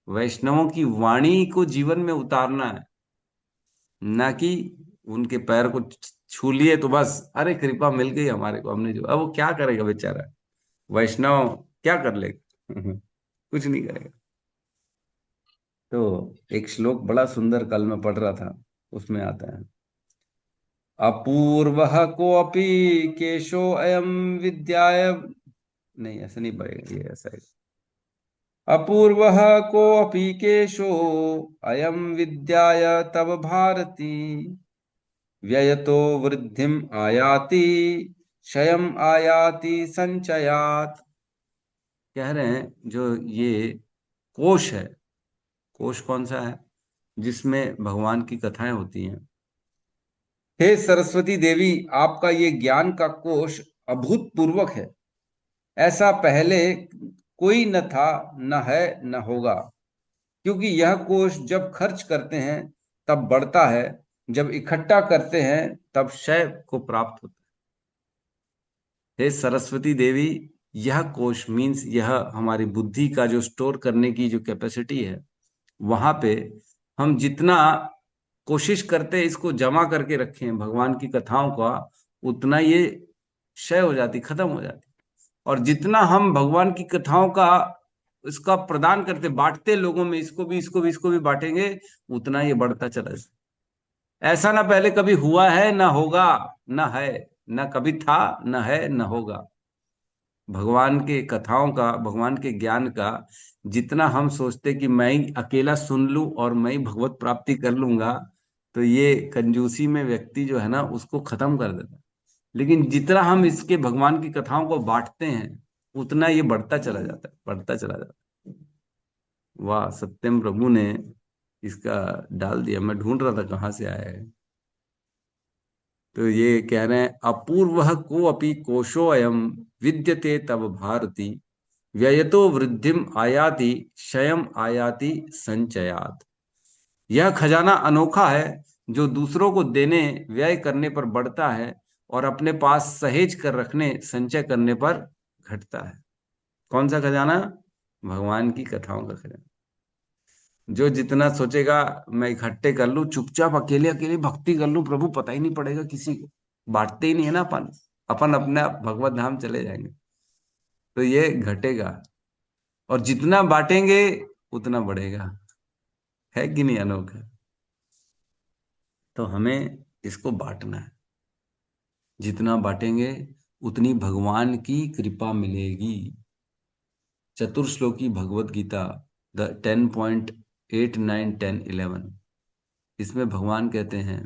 वैष्णवों की वाणी को जीवन में उतारना है, ना कि उनके पैर को छू लिए तो बस अरे कृपा मिल गई हमारे को, हमने जो, अब वो क्या करेगा बेचारा वैष्णव, क्या कर लेगा? कुछ नहीं करेगा। तो एक श्लोक बड़ा सुंदर कल मैं पढ़ रहा था, उसमें आता है, अपूर्वः कोऽपि केशो अयम विद्याय, नहीं ऐसा नहीं पड़ेगा, ये ऐसा है, अपूर्वः कोऽपि केशो अयम विद्याय तव भारती व्ययतो वृद्धिम आयाति क्षयम आयाति संचयात। कह रहे हैं जो ये कोश है, कोश कौन सा है? जिसमें भगवान की कथाएं होती हैं। हे सरस्वती देवी, आपका ये ज्ञान का कोश अभूतपूर्वक है, ऐसा पहले कोई न था, न है, न होगा। क्योंकि यह कोश जब खर्च करते हैं तब बढ़ता है, जब इकट्ठा करते हैं तब क्षय को प्राप्त होता है। हे सरस्वती देवी, यह कोश मीन्स यह हमारी बुद्धि का जो स्टोर करने की जो कैपेसिटी है, वहां पे हम जितना कोशिश करते हैं इसको जमा करके रखें भगवान की कथाओं का, उतना ये क्षय हो जाती, खत्म हो जाती। और जितना हम भगवान की कथाओं का इसका प्रदान करते, बांटते लोगों में, इसको भी इसको भी इसको भी बांटेंगे, उतना ये बढ़ता चला जाए। ऐसा ना पहले कभी हुआ है, ना होगा, ना है, ना कभी था, ना है, ना होगा। भगवान के कथाओं का, भगवान के ज्ञान का जितना हम सोचते कि मैं ही अकेला सुन लूं और मैं ही भगवत प्राप्ति कर लूंगा, तो ये कंजूसी में व्यक्ति जो है ना उसको खत्म कर देता है। लेकिन जितना हम इसके भगवान की कथाओं को बांटते हैं, उतना ये बढ़ता चला जाता है, बढ़ता चला जाता है। वाह, सत्यम प्रभु ने इसका डाल दिया, मैं ढूंढ रहा था कहाँ से आया है। तो ये कह रहे हैं, अपूर्वः को अपि कोशो अयम विद्यते तव भारती व्ययतो वृद्धिम आयाति क्षयम आयाति संचयात। यह खजाना अनोखा है जो दूसरों को देने व्यय करने पर बढ़ता है और अपने पास सहेज कर रखने संचय करने पर घटता है। कौन सा खजाना? भगवान की कथाओं का खजाना। जो जितना सोचेगा मैं इकट्ठे कर लूं, चुपचाप अकेले अकेले भक्ति कर लूं, प्रभु पता ही नहीं पड़ेगा किसी को, बांटते ही नहीं है ना अपन, अपन अपने आप भगवत धाम चले जाएंगे, तो ये घटेगा। और जितना बांटेंगे उतना बढ़ेगा, है कि नहीं अनोखा? तो हमें इसको बांटना है, जितना बांटेंगे उतनी भगवान की कृपा मिलेगी। चतुर्श्लोकी भगवत गीता 10.8, 9, 10, 11, इसमें भगवान कहते हैं,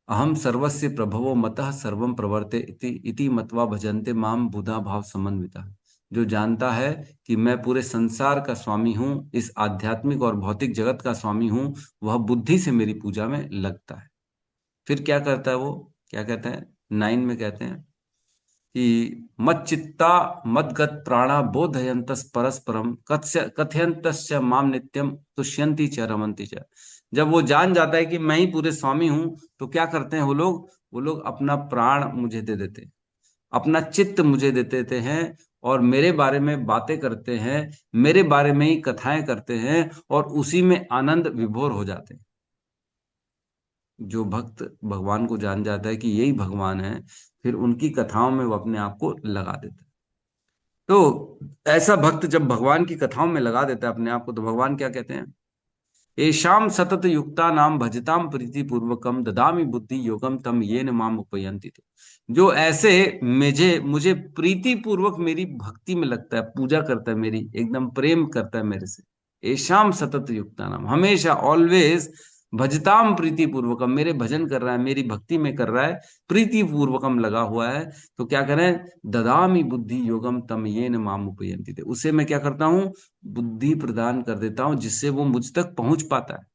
अहम सर्वस्य प्रभवो मतः सर्वम प्रवर्ते इति मत्वा भजन्ते माम बुधा भाव समन्विता। जो जानता है कि मैं पूरे संसार का स्वामी हूं, इस आध्यात्मिक और भौतिक जगत का स्वामी हूं, वह बुद्धि से मेरी पूजा में लगता है। फिर क्या करता है वो, क्या कहते हैं 9 में कहते हैं कि मच्चित्ता मद्गत प्राणा बोधयंतस परस्परम कथयंतश्च माम नित्यम तुष्यंती च रमंती च। जब वो जान जाता है कि मैं ही पूरे स्वामी हूं, तो क्या करते हैं वो लोग अपना प्राण मुझे दे देते हैं, अपना चित्त मुझे दे देते हैं, और मेरे बारे में बातें करते हैं, मेरे बारे में ही कथाएं करते हैं, और उसी में आनंद विभोर हो जाते हैं। जो भक्त भगवान को जान जाता है कि यही भगवान है, फिर उनकी कथाओं में वो अपने आप को लगा देता है। तो ऐसा भक्त जब भगवान की कथाओं में लगा देता है अपने आप को, तो भगवान क्या कहते हैं, येषाम सतत युक्ता नाम भजताम प्रीति पूर्वकम ददामि बुद्धि योगम तम येन माम उपयंति थे। जो ऐसे मुझे प्रीति पूर्वक मेरी भक्ति में लगता है, पूजा करता है, मेरी एकदम प्रेम करता है मेरे से, येषाम सतत युक्ता नाम, हमेशा ऑलवेज भजताम प्रीति पूर्वकम, मेरे भजन कर रहा है, मेरी भक्ति में कर रहा है, प्रीति पूर्वकम लगा हुआ है, तो क्या करें, ददामि बुद्धि योगम तम येन माम उपयंति थे, उसे मैं क्या करता हूं, बुद्धि प्रदान कर देता हूं, जिससे वो मुझ तक पहुंच पाता है।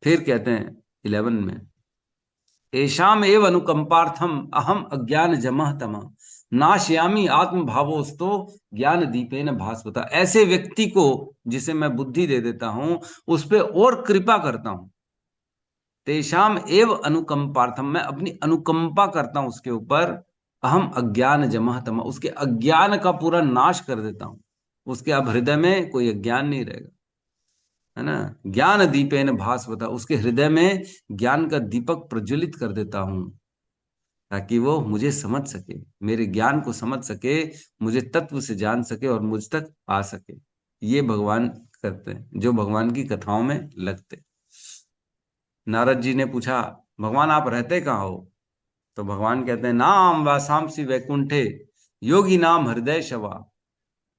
फिर कहते हैं 11 में, एषाम एव अनुकंपार्थम अहम अज्ञान जमः तमः नाशयामि आत्म भावोस्तो ज्ञान दीपेन भास्वता। ऐसे व्यक्ति को जिसे मैं बुद्धि दे देता हूं, उस पे और कृपा करता हूं, तेषाम एव अनुकंपार्थम, मैं अपनी अनुकंपा करता हूं उसके ऊपर। अहम अज्ञान जमह तमः, उसके अज्ञान का पूरा नाश कर देता हूं। उसके अब हृदय में कोई अज्ञान नहीं रहेगा, है ना। ज्ञान दीपेन भास्वता, उसके हृदय में ज्ञान का दीपक प्रज्वलित कर देता हूं, ताकि वो मुझे समझ सके, मेरे ज्ञान को समझ सके, मुझे तत्व से जान सके और मुझ तक आ सके। ये भगवान करते हैं जो भगवान की कथाओं में लगते। नारद जी ने पूछा, भगवान आप रहते कहाँ हो? तो भगवान कहते हैं, नाम वासांसी वैकुंठे योगी नाम हृदय शवा,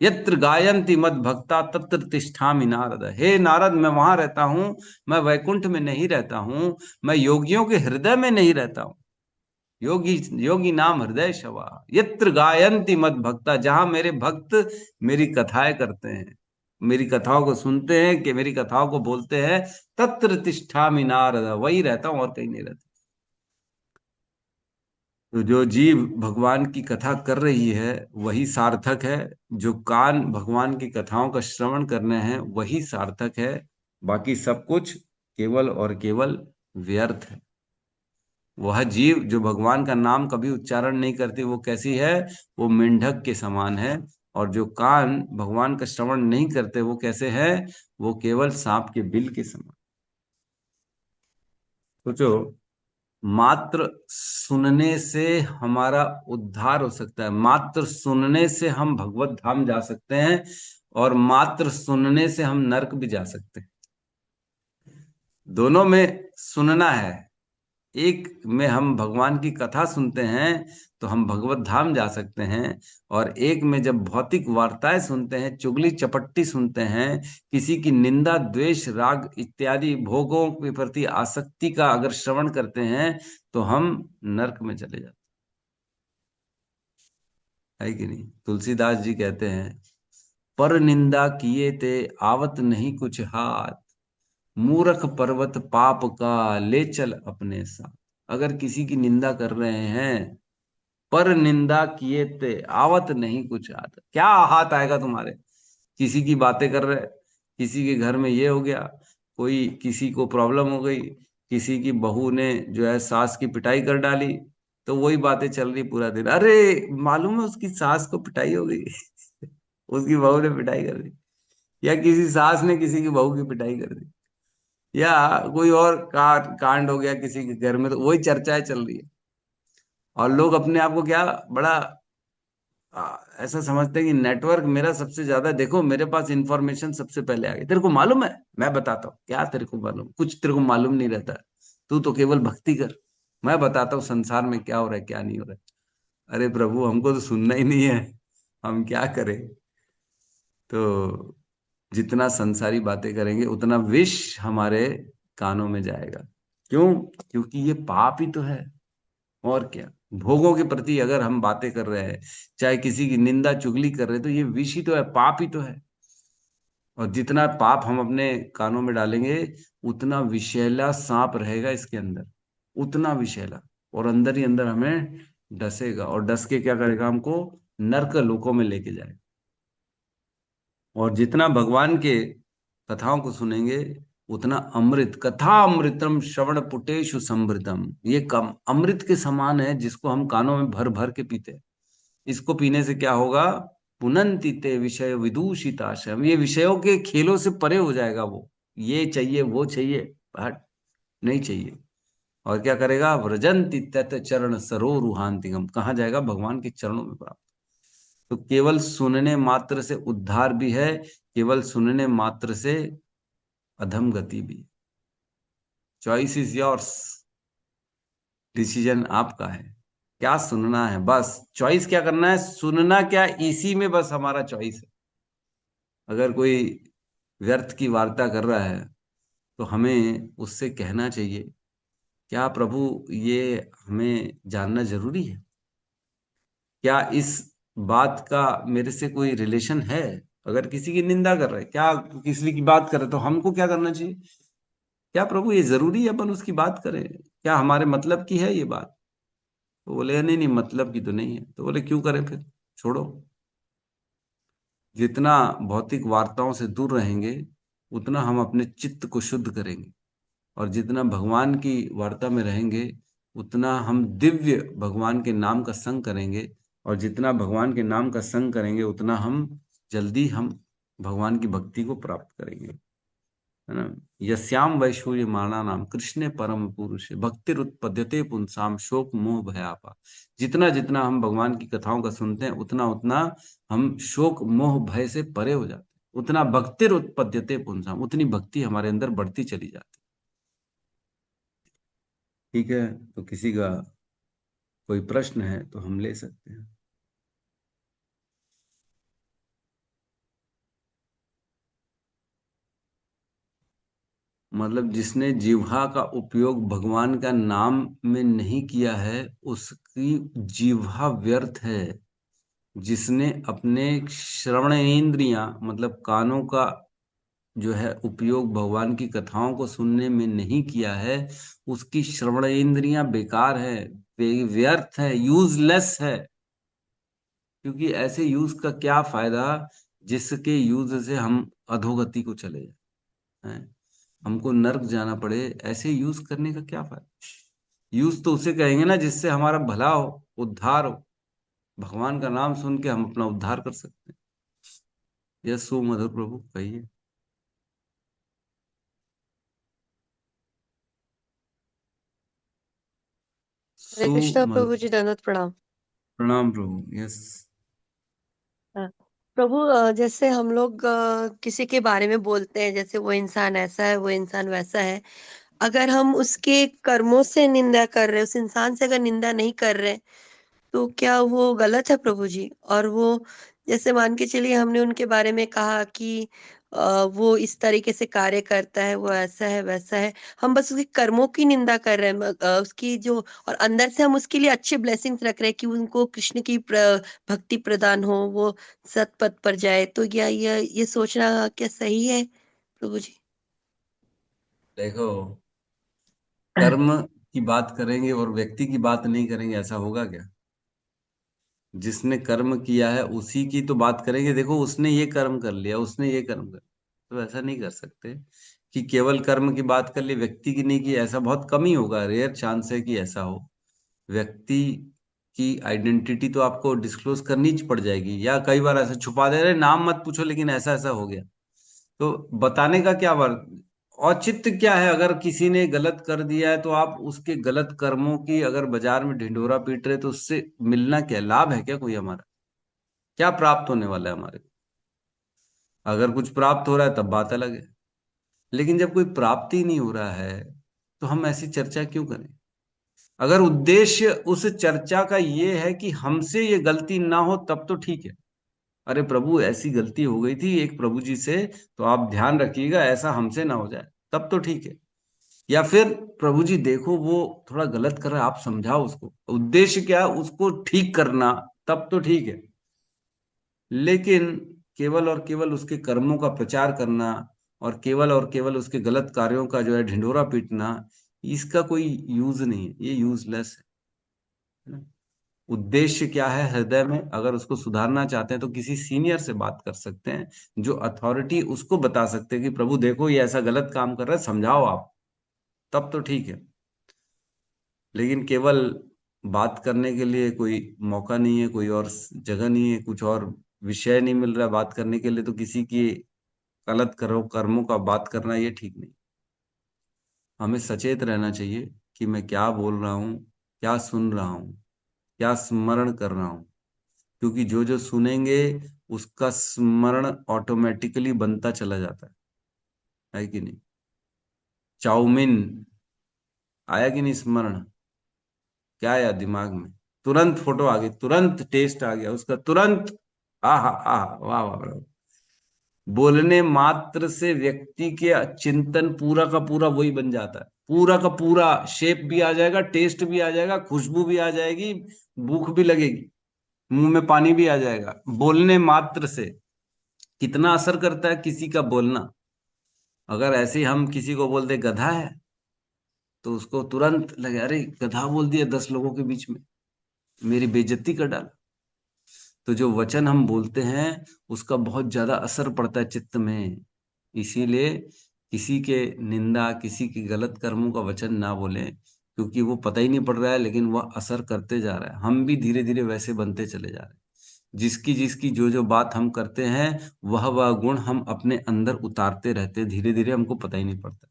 यत्र गायन्ति मद भक्ता तत्र तिष्ठामि नारद। हे नारद, मैं वहां रहता हूं, मैं वैकुंठ में नहीं रहता हूं, मैं योगियों के हृदय में नहीं रहता हूं। योगी योगी नाम हृदय शवा, यत्र गायन्ति मद भक्ता, जहां मेरे भक्त मेरी कथाएं करते हैं, मेरी कथाओं को सुनते हैं, कि मेरी कथाओं को बोलते हैं, तत्र तिष्ठामि नारद, वही रहता हूं और कहीं नहीं रहता। तो जो जीव भगवान की कथा कर रही है वही सार्थक है, जो कान भगवान की कथाओं का श्रवण करने हैं वही सार्थक है। बाकी सब कुछ केवल और केवल व्यर्थ है। वह जीव जो भगवान का नाम कभी उच्चारण नहीं करती, वो कैसी है? वो मेंढक के समान है। और जो कान भगवान का श्रवण नहीं करते, वो कैसे है? वो केवल सांप के बिल के समान। सोचो, मात्र सुनने से हमारा उद्धार हो सकता है, मात्र सुनने से हम भगवत धाम जा सकते हैं, और मात्र सुनने से हम नरक भी जा सकते हैं। दोनों में सुनना है। एक में हम भगवान की कथा सुनते हैं तो हम भगवत धाम जा सकते हैं, और एक में जब भौतिक वार्ताएं सुनते हैं, चुगली चपट्टी सुनते हैं, किसी की निंदा द्वेष राग इत्यादि भोगों के प्रति आसक्ति का अगर श्रवण करते हैं, तो हम नरक में चले जाते हैं, है कि नहीं? तुलसीदास जी कहते हैं, पर निंदा किए ते आवत नहीं कुछ हाथ, मूर्ख पर्वत पाप का ले चल अपने साथ। अगर किसी की निंदा कर रहे हैं, पर निंदा किए ते आवत नहीं कुछ हाथ, क्या हाथ आएगा तुम्हारे? किसी की बातें कर रहे, किसी के घर में ये हो गया, कोई किसी को प्रॉब्लम हो गई, किसी की बहू ने जो है सास की पिटाई कर डाली, तो वही बातें चल रही पूरा दिन। अरे मालूम है उसकी सास को पिटाई हो गई उसकी बहू ने पिटाई कर दी, या किसी सास ने किसी की बहू की पिटाई कर दी, या कोई और कांड हो गया किसी के घर में, तो वही चर्चाएं चल रही है। और लोग अपने आप को क्या बड़ा ऐसा समझते हैं कि नेटवर्क मेरा सबसे ज्यादा, देखो मेरे पास इंफॉर्मेशन सबसे पहले आ गई। तेरे को मालूम है? मैं बताता हूँ। क्या तेरे को मालूम? कुछ तेरे को मालूम नहीं रहता। तू तो केवल भक्ति कर, मैं बताता हूँ संसार में क्या हो रहा है क्या नहीं हो रहा है। अरे प्रभु, हमको तो सुनना ही नहीं है, हम क्या करें? तो जितना संसारी बातें करेंगे उतना विष हमारे कानों में जाएगा। क्यों? क्योंकि ये पाप ही तो है, और क्या। भोगों के प्रति अगर हम बातें कर रहे हैं, चाहे किसी की निंदा चुगली कर रहे हैं, तो ये विष ही तो है, पाप ही तो है। और जितना पाप हम अपने कानों में डालेंगे, उतना विषैला सांप रहेगा इसके अंदर, उतना विषैला, और अंदर ही अंदर हमें डसेगा, और डस के क्या करेगा? हमको नरक लोकों में लेके जाएगा। और जितना भगवान के कथाओं को सुनेंगे, उतना अमृत, कथा अमृतम श्रवण पुटेशु समृतम, ये कम अमृत के समान है, जिसको हम कानों में भर भर के पीते हैं। इसको पीने से क्या होगा? पुनंति ते विषय विदूषिताशय, ये विषयों के खेलों से परे हो जाएगा वो। ये चाहिए वो चाहिए, हट, नहीं चाहिए। और क्या करेगा? व्रजंति तत् चरण सरोरुहांतिगम, कहाँ जाएगा? भगवान के चरणों में प्राप्त। तो केवल सुनने मात्र से उद्धार भी है, केवल सुनने मात्र से अधम गति भी। चॉइस इज योर्स, डिसीजन आपका है। क्या सुनना है, बस चॉइस क्या करना है, सुनना क्या, इसी में बस हमारा चॉइस है। अगर कोई व्यर्थ की वार्ता कर रहा है, तो हमें उससे कहना चाहिए, क्या प्रभु ये हमें जानना जरूरी है? क्या इस बात का मेरे से कोई रिलेशन है? अगर किसी की निंदा कर रहे हैं, क्या किसी की बात कर रहे हैं, तो हमको क्या करना चाहिए? क्या प्रभु ये जरूरी है अपन उसकी बात करें? क्या हमारे मतलब की है ये बात? तो बोले नहीं नहीं, मतलब की तो नहीं है। तो बोले क्यों करें फिर, छोड़ो। जितना भौतिक वार्ताओं से दूर रहेंगे, उतना हम अपने चित्त को शुद्ध करेंगे। और जितना भगवान की वार्ता में रहेंगे उतना हम दिव्य भगवान के नाम का संग करेंगे, और जितना भगवान के नाम का संग करेंगे उतना हम जल्दी हम भगवान की भक्ति को प्राप्त करेंगे, है ना। यस्याम वैश्वर्य माना नाम कृष्ण परम पुरुष भक्तिर उत्पद्यते पुंसाम शोक मोह भयापा। जितना जितना हम भगवान की कथाओं का सुनते हैं उतना उतना हम शोक मोह भय से परे हो जाते हैं, उतना भक्तिर उत्पद्यते पुंसाम, उतनी भक्ति हमारे अंदर बढ़ती चली जाती है। ठीक है, तो किसी का कोई प्रश्न है तो हम ले सकते हैं। मतलब जिसने जिह्वा का उपयोग भगवान का नाम में नहीं किया है उसकी जिह्वा व्यर्थ है। जिसने अपने श्रवण इंद्रियां मतलब कानों का जो है उपयोग भगवान की कथाओं को सुनने में नहीं किया है उसकी श्रवण इंद्रियां बेकार है, व्यर्थ है, यूजलेस है। क्योंकि ऐसे यूज का क्या फायदा जिसके यूज से हम अधोगति को चले जाए, हैं? हमको नर्क जाना पड़े, ऐसे यूज करने का क्या फायदा। यूज तो उसे कहेंगे ना जिससे हमारा भला हो, उद्धार हो। भगवान का नाम सुन के हम अपना उद्धार कर सकते हैं। यस सो मधुर प्रभु कहिए। हरे कृष्णा सुमधुर। प्रभु जी, दंडवत प्रणाम। प्रणाम प्रभु। यस। हाँ, प्रभु जैसे हम लोग किसी के बारे में बोलते हैं, जैसे वो इंसान ऐसा है, वो इंसान वैसा है। अगर हम उसके कर्मों से निंदा कर रहे हैं, उस इंसान से अगर निंदा नहीं कर रहे हैं, तो क्या वो गलत है प्रभु जी? और वो जैसे मान के चलिए हमने उनके बारे में कहा कि वो इस तरीके से कार्य करता है, वो ऐसा है, वैसा है। हम बस उसके कर्मों की निंदा कर रहे हैं, उसकी जो और अंदर से हम उसके लिए अच्छे ब्लेसिंग्स रख रहे हैं कि उनको कृष्ण की भक्ति प्रदान हो, वो सतपथ पर जाए। तो क्या ये सोचना क्या सही है प्रभु जी? देखो, कर्म की बात करेंगे और व्यक्ति की बात नहीं करेंगे, ऐसा होगा क्या। जिसने कर्म किया है उसी की तो बात करेंगे। देखो उसने ये कर्म कर लिया, उसने ये कर्म कर, तो ऐसा नहीं कर सकते कि केवल कर्म की बात कर ली, व्यक्ति की नहीं की। ऐसा बहुत कम ही होगा, रेयर चांस है कि ऐसा हो। व्यक्ति की आइडेंटिटी तो आपको डिस्क्लोज करनी पड़ जाएगी, या कई बार ऐसा छुपा दे रहे नाम मत पूछो लेकिन ऐसा ऐसा हो गया, तो बताने का क्या वर्थ। औचित्य क्या है। अगर किसी ने गलत कर दिया है तो आप उसके गलत कर्मों की अगर बाजार में ढिंढोरा पीट रहे तो उससे मिलना क्या, लाभ है क्या कोई हमारा, क्या प्राप्त होने वाला है हमारे को। अगर कुछ प्राप्त हो रहा है तब बात अलग है, लेकिन जब कोई प्राप्ति नहीं हो रहा है तो हम ऐसी चर्चा क्यों करें। अगर उद्देश्य उस चर्चा का ये है कि हमसे ये गलती ना हो तब तो ठीक है। अरे प्रभु ऐसी गलती हो गई थी एक प्रभु जी से, तो आप ध्यान रखिएगा ऐसा हमसे ना हो जाए, तब तो ठीक है। या फिर प्रभु जी देखो वो थोड़ा गलत कर रहा है, आप समझाओ उसको, उद्देश्य क्या है उसको ठीक करना, तब तो ठीक है। लेकिन केवल और केवल उसके कर्मों का प्रचार करना और केवल उसके गलत कार्यों का जो है ढिंढोरा पीटना, इसका कोई यूज नहीं है, ये यूजलेस है ना। उद्देश्य क्या है हृदय में, अगर उसको सुधारना चाहते हैं तो किसी सीनियर से बात कर सकते हैं, जो अथॉरिटी उसको बता सकते हैं कि प्रभु देखो ये ऐसा गलत काम कर रहा है, समझाओ आप, तब तो ठीक है। लेकिन केवल बात करने के लिए कोई मौका नहीं है, कोई और जगह नहीं है, कुछ और विषय नहीं मिल रहा है बात करने के लिए, तो किसी की गलत करो कर्मों का बात करना ये ठीक नहीं। हमें सचेत रहना चाहिए कि मैं क्या बोल रहा हूँ, क्या सुन रहा हूँ, क्या स्मरण कर रहा हूँ। क्योंकि जो जो सुनेंगे उसका स्मरण ऑटोमेटिकली बनता चला जाता है कि नहीं। चाउमीन आया कि नहीं स्मरण, क्या आया दिमाग में, तुरंत फोटो आ गई, तुरंत टेस्ट आ गया उसका, तुरंत आहा आहा वाह वाह वाह। बोलने मात्र से व्यक्ति के चिंतन पूरा का पूरा वही बन जाता है, पूरा का पूरा शेप भी आ जाएगा, टेस्ट भी आ जाएगा, खुशबू भी आ जाएगी, भूख भी लगेगी, मुंह में पानी भी आ जाएगा। बोलने मात्र से कितना असर करता है किसी का बोलना। अगर ऐसे ही हम किसी को बोल दे गधा है तो उसको तुरंत लगे अरे गधा बोल दिया 10 लोगों के बीच में, मेरी बेइज्जती कर डाला। तो जो वचन हम बोलते हैं उसका बहुत ज्यादा असर पड़ता है चित्त में। इसीलिए किसी के निंदा, किसी के गलत कर्मों का वचन ना बोलें, क्योंकि वो पता ही नहीं पड़ रहा है लेकिन वह असर करते जा रहा है। हम भी धीरे धीरे वैसे बनते चले जा रहे हैं। जिसकी जिसकी जो जो बात हम करते हैं, वह गुण हम अपने अंदर उतारते रहते हैं, धीरे धीरे हमको पता ही नहीं पड़ता।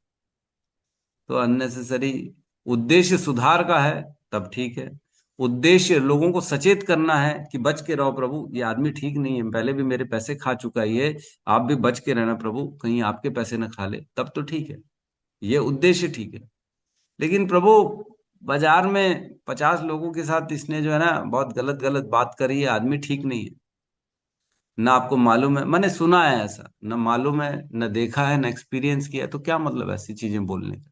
तो अननेसेसरी उद्देश्य सुधार का है तब ठीक है। उद्देश्य लोगों को सचेत करना है कि बच के रहो प्रभु, ये आदमी ठीक नहीं है, पहले भी मेरे पैसे खा चुका है ये, आप भी बच के रहना प्रभु, कहीं आपके पैसे न खा ले, तब तो ठीक है, ये उद्देश्य ठीक है। लेकिन प्रभु, बाजार में 50 लोगों के साथ इसने जो है ना बहुत गलत गलत बात करी है, आदमी ठीक नहीं है, ना आपको मालूम है, मैंने सुना है ऐसा, न मालूम है, न देखा है, न एक्सपीरियंस किया है, तो क्या मतलब ऐसी चीजें बोलने का।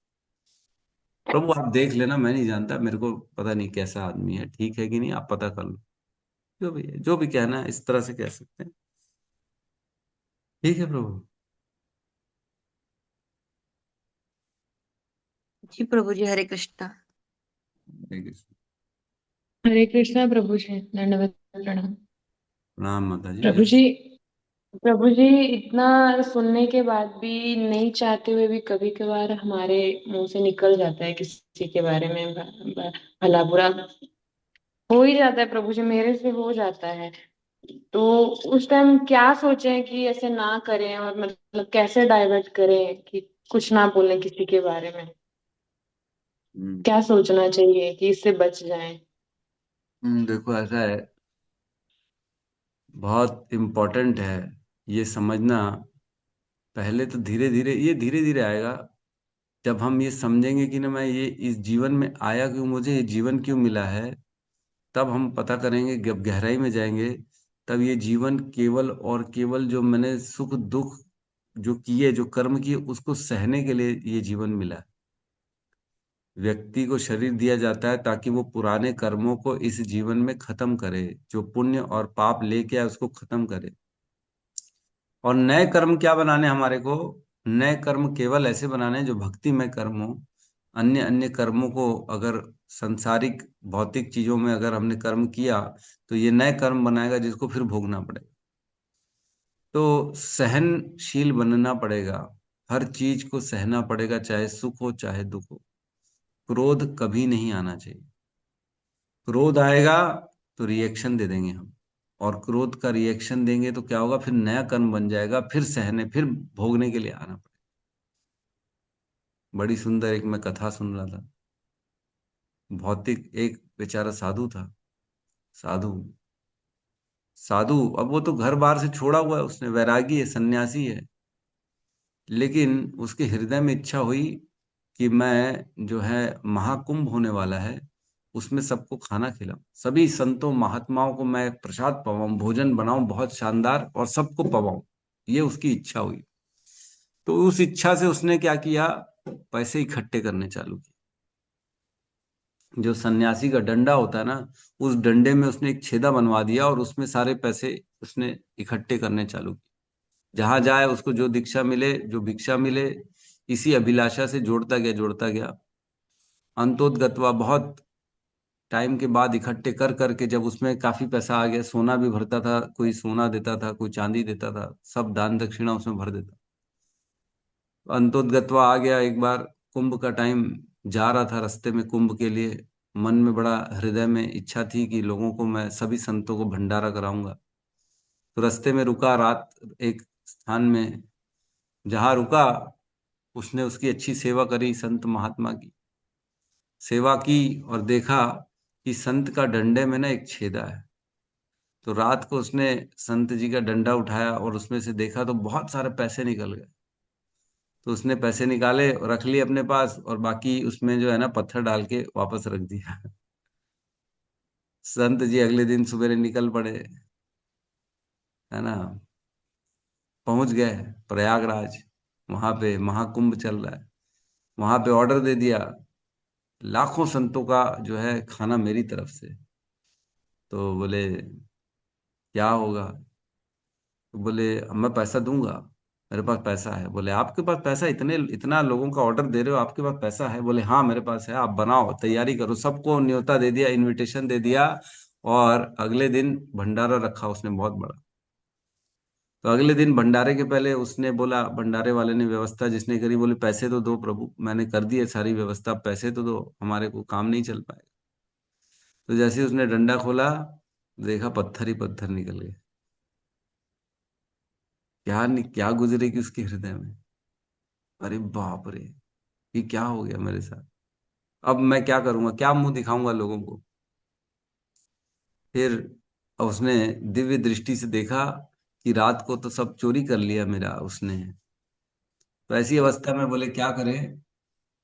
प्रभु आप देख लेना, मैं नहीं जानता, मेरे को पता नहीं कैसा आदमी है, ठीक है कि नहीं, आप पता कर लो, जो भी है, जो भी कहना है इस तरह से कह सकते हैं। ठीक है प्रभु। जी प्रभु जी, हरे कृष्णा। हरे कृष्ण। हरे कृष्णा प्रभु जी, दंडवत प्रणाम। प्रणाम माता जी, प्रभु जय। जी, प्रभु जी, इतना सुनने के बाद भी नहीं चाहते हुए भी कभी कभार हमारे मुंह से निकल जाता है किसी के बारे में भला बुरा हो ही जाता है प्रभु जी, मेरे से हो जाता है। तो उस टाइम क्या सोचें कि ऐसे ना करें, और मतलब कैसे डाइवर्ट करें कि कुछ ना बोलें किसी के बारे में। क्या सोचना चाहिए कि इससे बच जाएं। देखो ऐसा है, बहुत इम्पोर्टेंट है ये समझना। पहले तो धीरे धीरे, ये धीरे धीरे आएगा, जब हम ये समझेंगे कि ना मैं ये इस जीवन में आया क्यों, मुझे ये जीवन क्यों मिला है, तब हम पता करेंगे, जब गहराई में जाएंगे, तब ये जीवन केवल और केवल जो मैंने सुख दुख जो किए, जो कर्म किए, उसको सहने के लिए ये जीवन मिला है। व्यक्ति को शरीर दिया जाता है ताकि वो पुराने कर्मों को इस जीवन में खत्म करे, जो पुण्य और पाप लेके आए उसको खत्म करे, और नए कर्म क्या बनाने हमारे को, नए कर्म केवल ऐसे बनाने हैं जो भक्तिमय कर्म हो। अन्य अन्य कर्मों को अगर संसारिक भौतिक चीजों में अगर हमने कर्म किया, तो ये नए कर्म बनाएगा जिसको फिर भोगना पड़ेगा। तो सहनशील बनना पड़ेगा, हर चीज को सहना पड़ेगा, चाहे सुख हो चाहे दुख हो। क्रोध कभी नहीं आना चाहिए। क्रोध आएगा तो रिएक्शन दे देंगे हम, और क्रोध का रिएक्शन देंगे तो क्या होगा, फिर नया कर्म बन जाएगा, फिर सहने, फिर भोगने के लिए आना पड़ेगा। बड़ी सुंदर एक मैं कथा सुन रहा था। भौतिक एक बेचारा साधु था। साधु, साधु, अब वो तो घर बार से छोड़ा हुआ है, उसने वैरागी है, सन्यासी है, लेकिन उसके हृदय में इच्छा हुई कि मैं जो है, महाकुंभ होने वाला है, उसमें सबको खाना खिलाऊं, सभी संतों महात्माओं को मैं प्रसाद पवाऊं, भोजन बनाऊं बहुत शानदार और सबको पवाऊं, ये उसकी इच्छा हुई। तो उस इच्छा से उसने क्या किया, पैसे इकट्ठे करने चालू किए। जो सन्यासी का डंडा होता है ना, उस डंडे में उसने एक छेदा बनवा दिया और उसमें सारे पैसे उसने इकट्ठे करने चालू किए। जहां जाए उसको जो दीक्षा मिले, जो भिक्षा मिले, इसी अभिलाषा से जोड़ता गया, जोड़ता गया। अंतोदगत्वा बहुत टाइम के बाद इकट्ठे कर करके जब उसमें काफी पैसा आ गया, सोना भी भरता था, कोई सोना देता था, कोई चांदी देता था, सब दान दक्षिणा उसमें भर देता। अंतोदगत्वा आ गया एक बार, कुंभ का टाइम, जा रहा था रास्ते में कुंभ के लिए, मन में बड़ा हृदय में इच्छा थी कि लोगों को मैं, सभी संतों को भंडारा कराऊंगा। तो रास्ते में रुका रात एक स्थान में, जहां रुका उसने उसकी अच्छी सेवा करी, संत महात्मा की सेवा की, और देखा कि संत का डंडे में ना एक छेदा है। तो रात को उसने संत जी का डंडा उठाया और उसमें से देखा तो बहुत सारे पैसे निकल गए। तो उसने पैसे निकाले और रख लिए अपने पास, और बाकी उसमें जो है ना पत्थर डाल के वापस रख दिया। संत जी अगले दिन सवेरे निकल पड़े, है ना, पहुंच गए प्रयागराज, वहां पे महाकुंभ चल रहा है, वहां पे ऑर्डर दे दिया, लाखों संतों का जो है खाना मेरी तरफ से। तो बोले क्या होगा, तो बोले मैं पैसा दूंगा, मेरे पास पैसा है। बोले आपके पास पैसा, इतने इतना लोगों का ऑर्डर दे रहे हो, आपके पास पैसा है? बोले हाँ मेरे पास है, आप बनाओ, तैयारी करो, सबको न्योता दे दिया, इनविटेशन दे दिया, और अगले दिन भंडारा रखा उसने बहुत बड़ा। तो अगले दिन भंडारे के पहले उसने बोला, भंडारे वाले ने व्यवस्था जिसने करी, बोले पैसे तो दो प्रभु, मैंने कर दी है सारी व्यवस्था, पैसे तो दो, हमारे को काम नहीं चल पाएगा। तो जैसे ही उसने डंडा खोला, देखा पत्थर ही पत्थर निकल गए। क्या गुजरेगी उसके हृदय में, अरे बाप रे, ये क्या हो गया मेरे साथ, अब मैं क्या करूंगा, क्या मुंह दिखाऊंगा लोगों को। फिर उसने दिव्य दृष्टि से देखा कि रात को तो सब चोरी कर लिया मेरा उसने। तो ऐसी अवस्था में बोले क्या करें,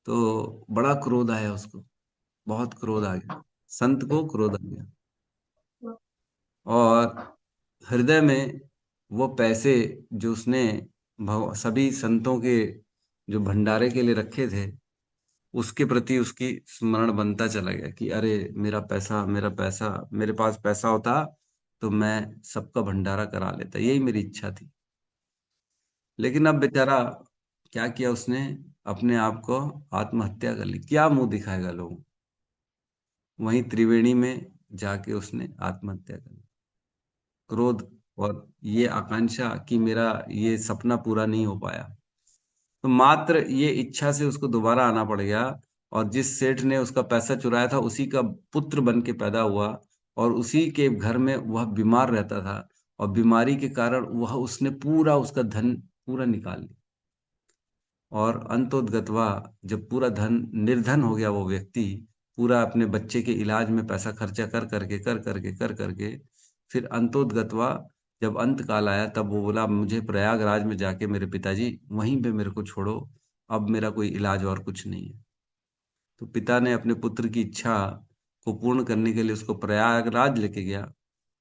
तो बड़ा क्रोध आया उसको, बहुत क्रोध आ गया, संत को क्रोध आ गया। और हृदय में वो पैसे जो उसने सभी संतों के जो भंडारे के लिए रखे थे, उसके प्रति उसकी स्मरण बनता चला गया कि अरे मेरा पैसा, मेरा पैसा, मेरे पास पैसा होता तो मैं सबका भंडारा करा लेता, यही मेरी इच्छा थी। लेकिन अब बेचारा क्या किया उसने, अपने आप को आत्महत्या कर ली। क्या मुंह दिखाएगा लोगों को? वहीं त्रिवेणी में जाके उसने आत्महत्या कर ली। क्रोध और ये आकांक्षा कि मेरा ये सपना पूरा नहीं हो पाया, तो मात्र ये इच्छा से उसको दोबारा आना पड़ गया। और जिस सेठ ने उसका पैसा चुराया था उसी का पुत्र बन के पैदा हुआ, और उसी के घर में वह बीमार रहता था, और बीमारी के कारण वह उसने पूरा उसका धन पूरा निकाल लिया। और अंतोदगतवा जब पूरा धन निर्धन हो गया वो व्यक्ति, पूरा अपने बच्चे के इलाज में पैसा खर्चा कर करके फिर अंतोदगतवा जब अंत काल आया, तब वो बोला मुझे प्रयागराज में जाके मेरे पिताजी वहीं पे मेरे को छोड़ो, अब मेरा कोई इलाज और कुछ नहीं है। तो पिता ने अपने पुत्र की इच्छा को पूर्ण करने के लिए उसको प्रयागराज लेके गया,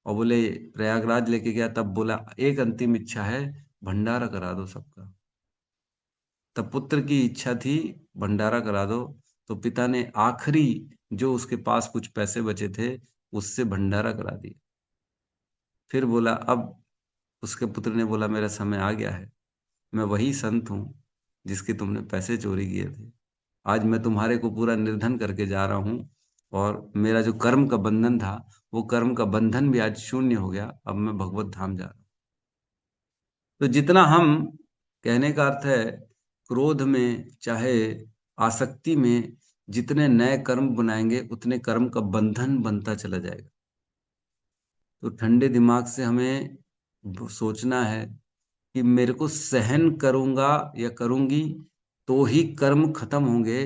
और बोले प्रयागराज लेके गया तब बोला एक अंतिम इच्छा है, भंडारा करा दो सबका। तब पुत्र की इच्छा थी भंडारा करा दो, तो पिता ने आखिरी जो उसके पास कुछ पैसे बचे थे उससे भंडारा करा दिया। फिर बोला, अब उसके पुत्र ने बोला मेरा समय आ गया है, मैं वही संत हूं जिसके तुमने पैसे चोरी किए थे, आज मैं तुम्हारे को पूरा निर्धन करके जा रहा हूं, और मेरा जो कर्म का बंधन था वो कर्म का बंधन भी आज शून्य हो गया, अब मैं भगवत धाम जा रहा हूं। तो जितना हम, कहने का अर्थ है, क्रोध में चाहे आसक्ति में जितने नए कर्म बनाएंगे उतने कर्म का बंधन बनता चला जाएगा। तो ठंडे दिमाग से हमें सोचना है कि मेरे को सहन करूंगा या करूंगी तो ही कर्म खत्म होंगे।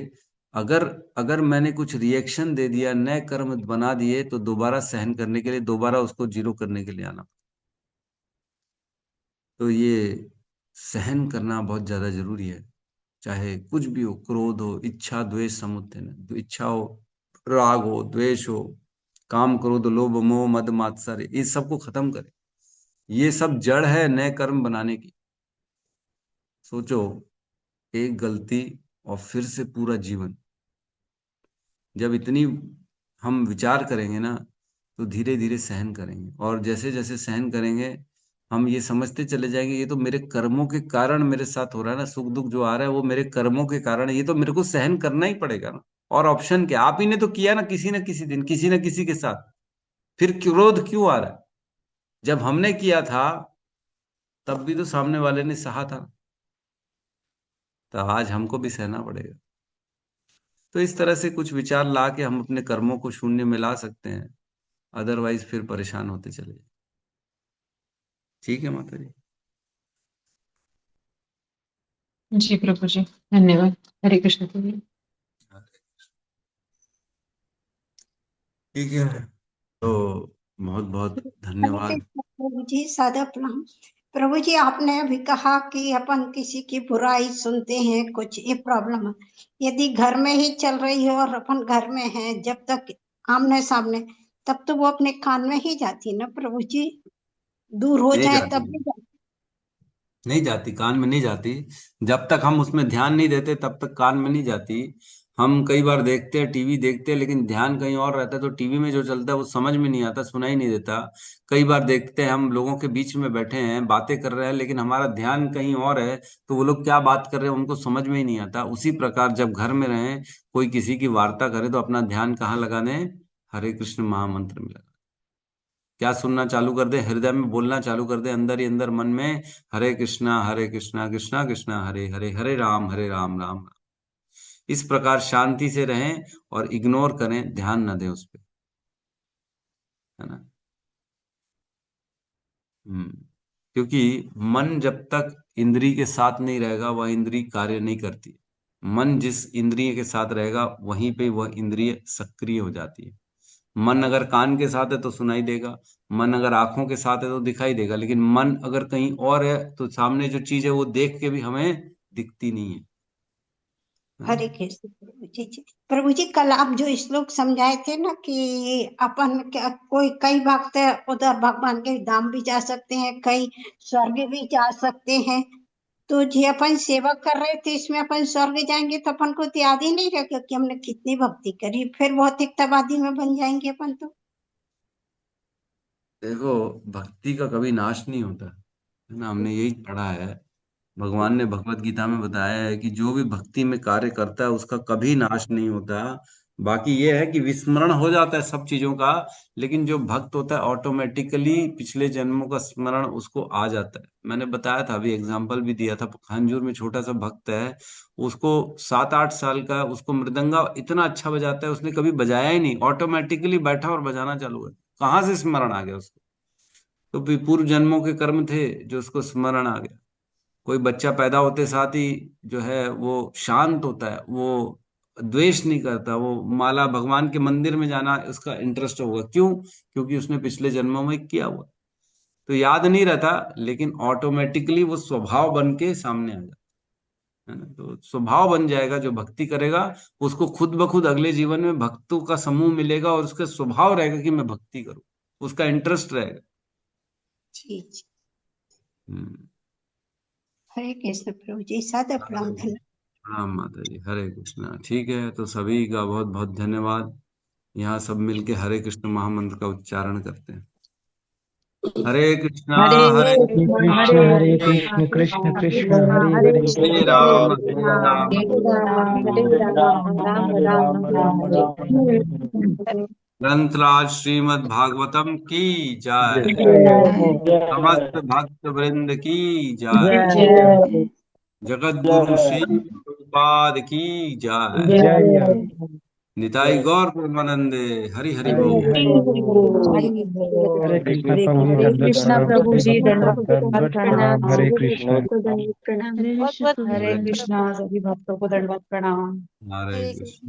अगर अगर मैंने कुछ रिएक्शन दे दिया, नए कर्म बना दिए, तो दोबारा सहन करने के लिए, दोबारा उसको जीरो करने के लिए आना। तो ये सहन करना बहुत ज्यादा जरूरी है, चाहे कुछ भी हो, क्रोध हो, इच्छा द्वेष समुत्थान, इच्छा हो, राग हो, द्वेष हो, काम क्रोध लोभ मोह मद मात्सर्य, इस सबको खत्म करें। ये सब जड़ है नए कर्म बनाने की। सोचो, एक गलती और फिर से पूरा जीवन, जब इतनी हम विचार करेंगे ना, तो धीरे धीरे सहन करेंगे, और जैसे जैसे सहन करेंगे हम ये समझते चले जाएंगे ये तो मेरे कर्मों के कारण मेरे साथ हो रहा है ना, सुख दुख जो आ रहा है वो मेरे कर्मों के कारण है, ये तो मेरे को सहन करना ही पड़ेगा ना। और ऑप्शन क्या, आप ही ने तो किया ना किसी दिन, किसी न किसी के साथ, फिर क्रोध क्यों आ रहा है? जब हमने किया था तब भी तो सामने वाले ने सहा था, तो आज हमको भी सहना पड़ेगा। तो इस तरह से कुछ विचार ला के हम अपने कर्मों को शून्य में ला सकते हैं, अदरवाइज फिर परेशान होते चले जाएं। ठीक है माता जी। जी प्रभु जी, धन्यवाद। हरे कृष्ण प्रभु। ठीक है, तो बहुत बहुत धन्यवाद। प्रभु जी सादा प्रणाम। प्रभु जी आपने अभी कहा कि अपन किसी की बुराई सुनते हैं, कुछ ये प्रॉब्लम है, यदि घर में ही चल रही है और अपन घर में है, जब तक आमने सामने, तब तो वो अपने कान में ही जाती ना प्रभु जी, दूर हो नहीं जाए जाती, तब भी जाती। नहीं जाती, कान में नहीं जाती। जब तक हम उसमें ध्यान नहीं देते तब तक कान में नहीं जाती। हम कई बार देखते हैं, टीवी देखते हैं, लेकिन ध्यान कहीं और रहता है, तो टीवी में जो चलता है वो समझ में नहीं आता, सुनाई नहीं देता। कई बार देखते हैं हम लोगों के बीच में बैठे हैं, बातें कर रहे हैं, लेकिन हमारा ध्यान कहीं और है, तो वो लोग क्या बात कर रहे हैं उनको समझ में ही नहीं आता। उसी प्रकार जब घर में रहें, कोई किसी की वार्ता करे, तो अपना ध्यान कहाँ लगा दें? हरे कृष्ण महामंत्र में लगा। क्या सुनना चालू कर दे, हृदय में बोलना चालू कर दे, अंदर ही अंदर मन में हरे कृष्णा कृष्णा कृष्णा हरे हरे, हरे राम राम राम। इस प्रकार शांति से रहें और इग्नोर करें, ध्यान न दें उस पर, है ना। क्योंकि मन जब तक इंद्रिय के साथ नहीं रहेगा वह इंद्रिय कार्य नहीं करती। मन जिस इंद्रिय के साथ रहेगा वहीं पे वह इंद्रिय सक्रिय हो जाती है। मन अगर कान के साथ है तो सुनाई देगा, मन अगर आंखों के साथ है तो दिखाई देगा, लेकिन मन अगर कहीं और है तो सामने जो चीज है वो देख के भी हमें दिखती नहीं है। हरे कृष्ण प्रभु जी। प्रभु जी कल आप जो श्लोक समझाए थे ना कि अपन कोई कई भक्त उधर भगवान के धाम भी जा सकते हैं, कई स्वर्ग भी जा सकते हैं, तो जी अपन सेवा कर रहे थे इसमें अपन स्वर्ग जाएंगे तो अपन को तो याद ही नहीं रहेगा कि हमने कितनी भक्ति करी, फिर भौतिकतावादी में बन जाएंगे अपन तो। देखो भक्ति का कभी नाश नहीं होता है ना, हमने यही पढ़ा है। भगवान ने भगवत गीता में बताया है कि जो भी भक्ति में कार्य करता है उसका कभी नाश नहीं होता। बाकी ये है कि विस्मरण हो जाता है सब चीजों का, लेकिन जो भक्त होता है ऑटोमेटिकली पिछले जन्मों का स्मरण उसको आ जाता है। मैंने बताया था, अभी एग्जाम्पल भी दिया था, खंजूर में छोटा सा भक्त है, उसको 7-8 साल का, उसको मृदंगा इतना अच्छा बजाता है, उसने कभी बजाया ही नहीं, ऑटोमेटिकली बैठा और बजाना चालू कर। कहाँ से स्मरण आ गया उसको? तो भी पूर्व जन्मों के कर्म थे जो उसको स्मरण आ गया। कोई बच्चा पैदा होते साथ ही जो है वो शांत होता है, वो द्वेष नहीं करता, वो माला भगवान के मंदिर में जाना उसका इंटरेस्ट होगा। क्यों? क्योंकि उसने पिछले जन्मों में किया हुआ। तो याद नहीं रहता, लेकिन ऑटोमेटिकली वो स्वभाव बन के सामने आ जाता है ना। तो स्वभाव बन जाएगा, जो भक्ति करेगा उसको खुद ब खुद अगले जीवन में भक्तों का समूह मिलेगा और उसका स्वभाव रहेगा कि मैं भक्ति करूं, उसका इंटरेस्ट रहेगा। जी जी। हम्म। हरे कृष्ण प्रभु जी, सादा प्रणाम। प्रणाम माता जी, हरे कृष्णा। ठीक है, तो सभी का बहुत बहुत धन्यवाद। यहाँ सब मिलके हरे कृष्ण महामंत्र का उच्चारण करते हैं। हरे कृष्णा हरे हरे कृष्ण कृष्ण कृष्ण हरे हरे, हरे राम हरे राम राम हरे राम राम राम हरे हरे। ग्रंथराज श्रीमद् भागवतम की जय, समस्त भक्त वृंद की जय, जय जगत गुरु श्री प्रभुपाद की जय, जय निताई गौर प्रेमानंदे, हरि हरि बोल। हरे कृष्ण प्रभु जी, हरे दंडवत कृष्णा प्रणाम, प्रभु सभी जी, भक्तों को दंडवत दंडवत प्रणाम। प्रणाम। हरे कृष्ण। प्रणाम। हरे कृष्णा सभी भक्तों को दंडवत प्रणाम। हरे कृष्ण।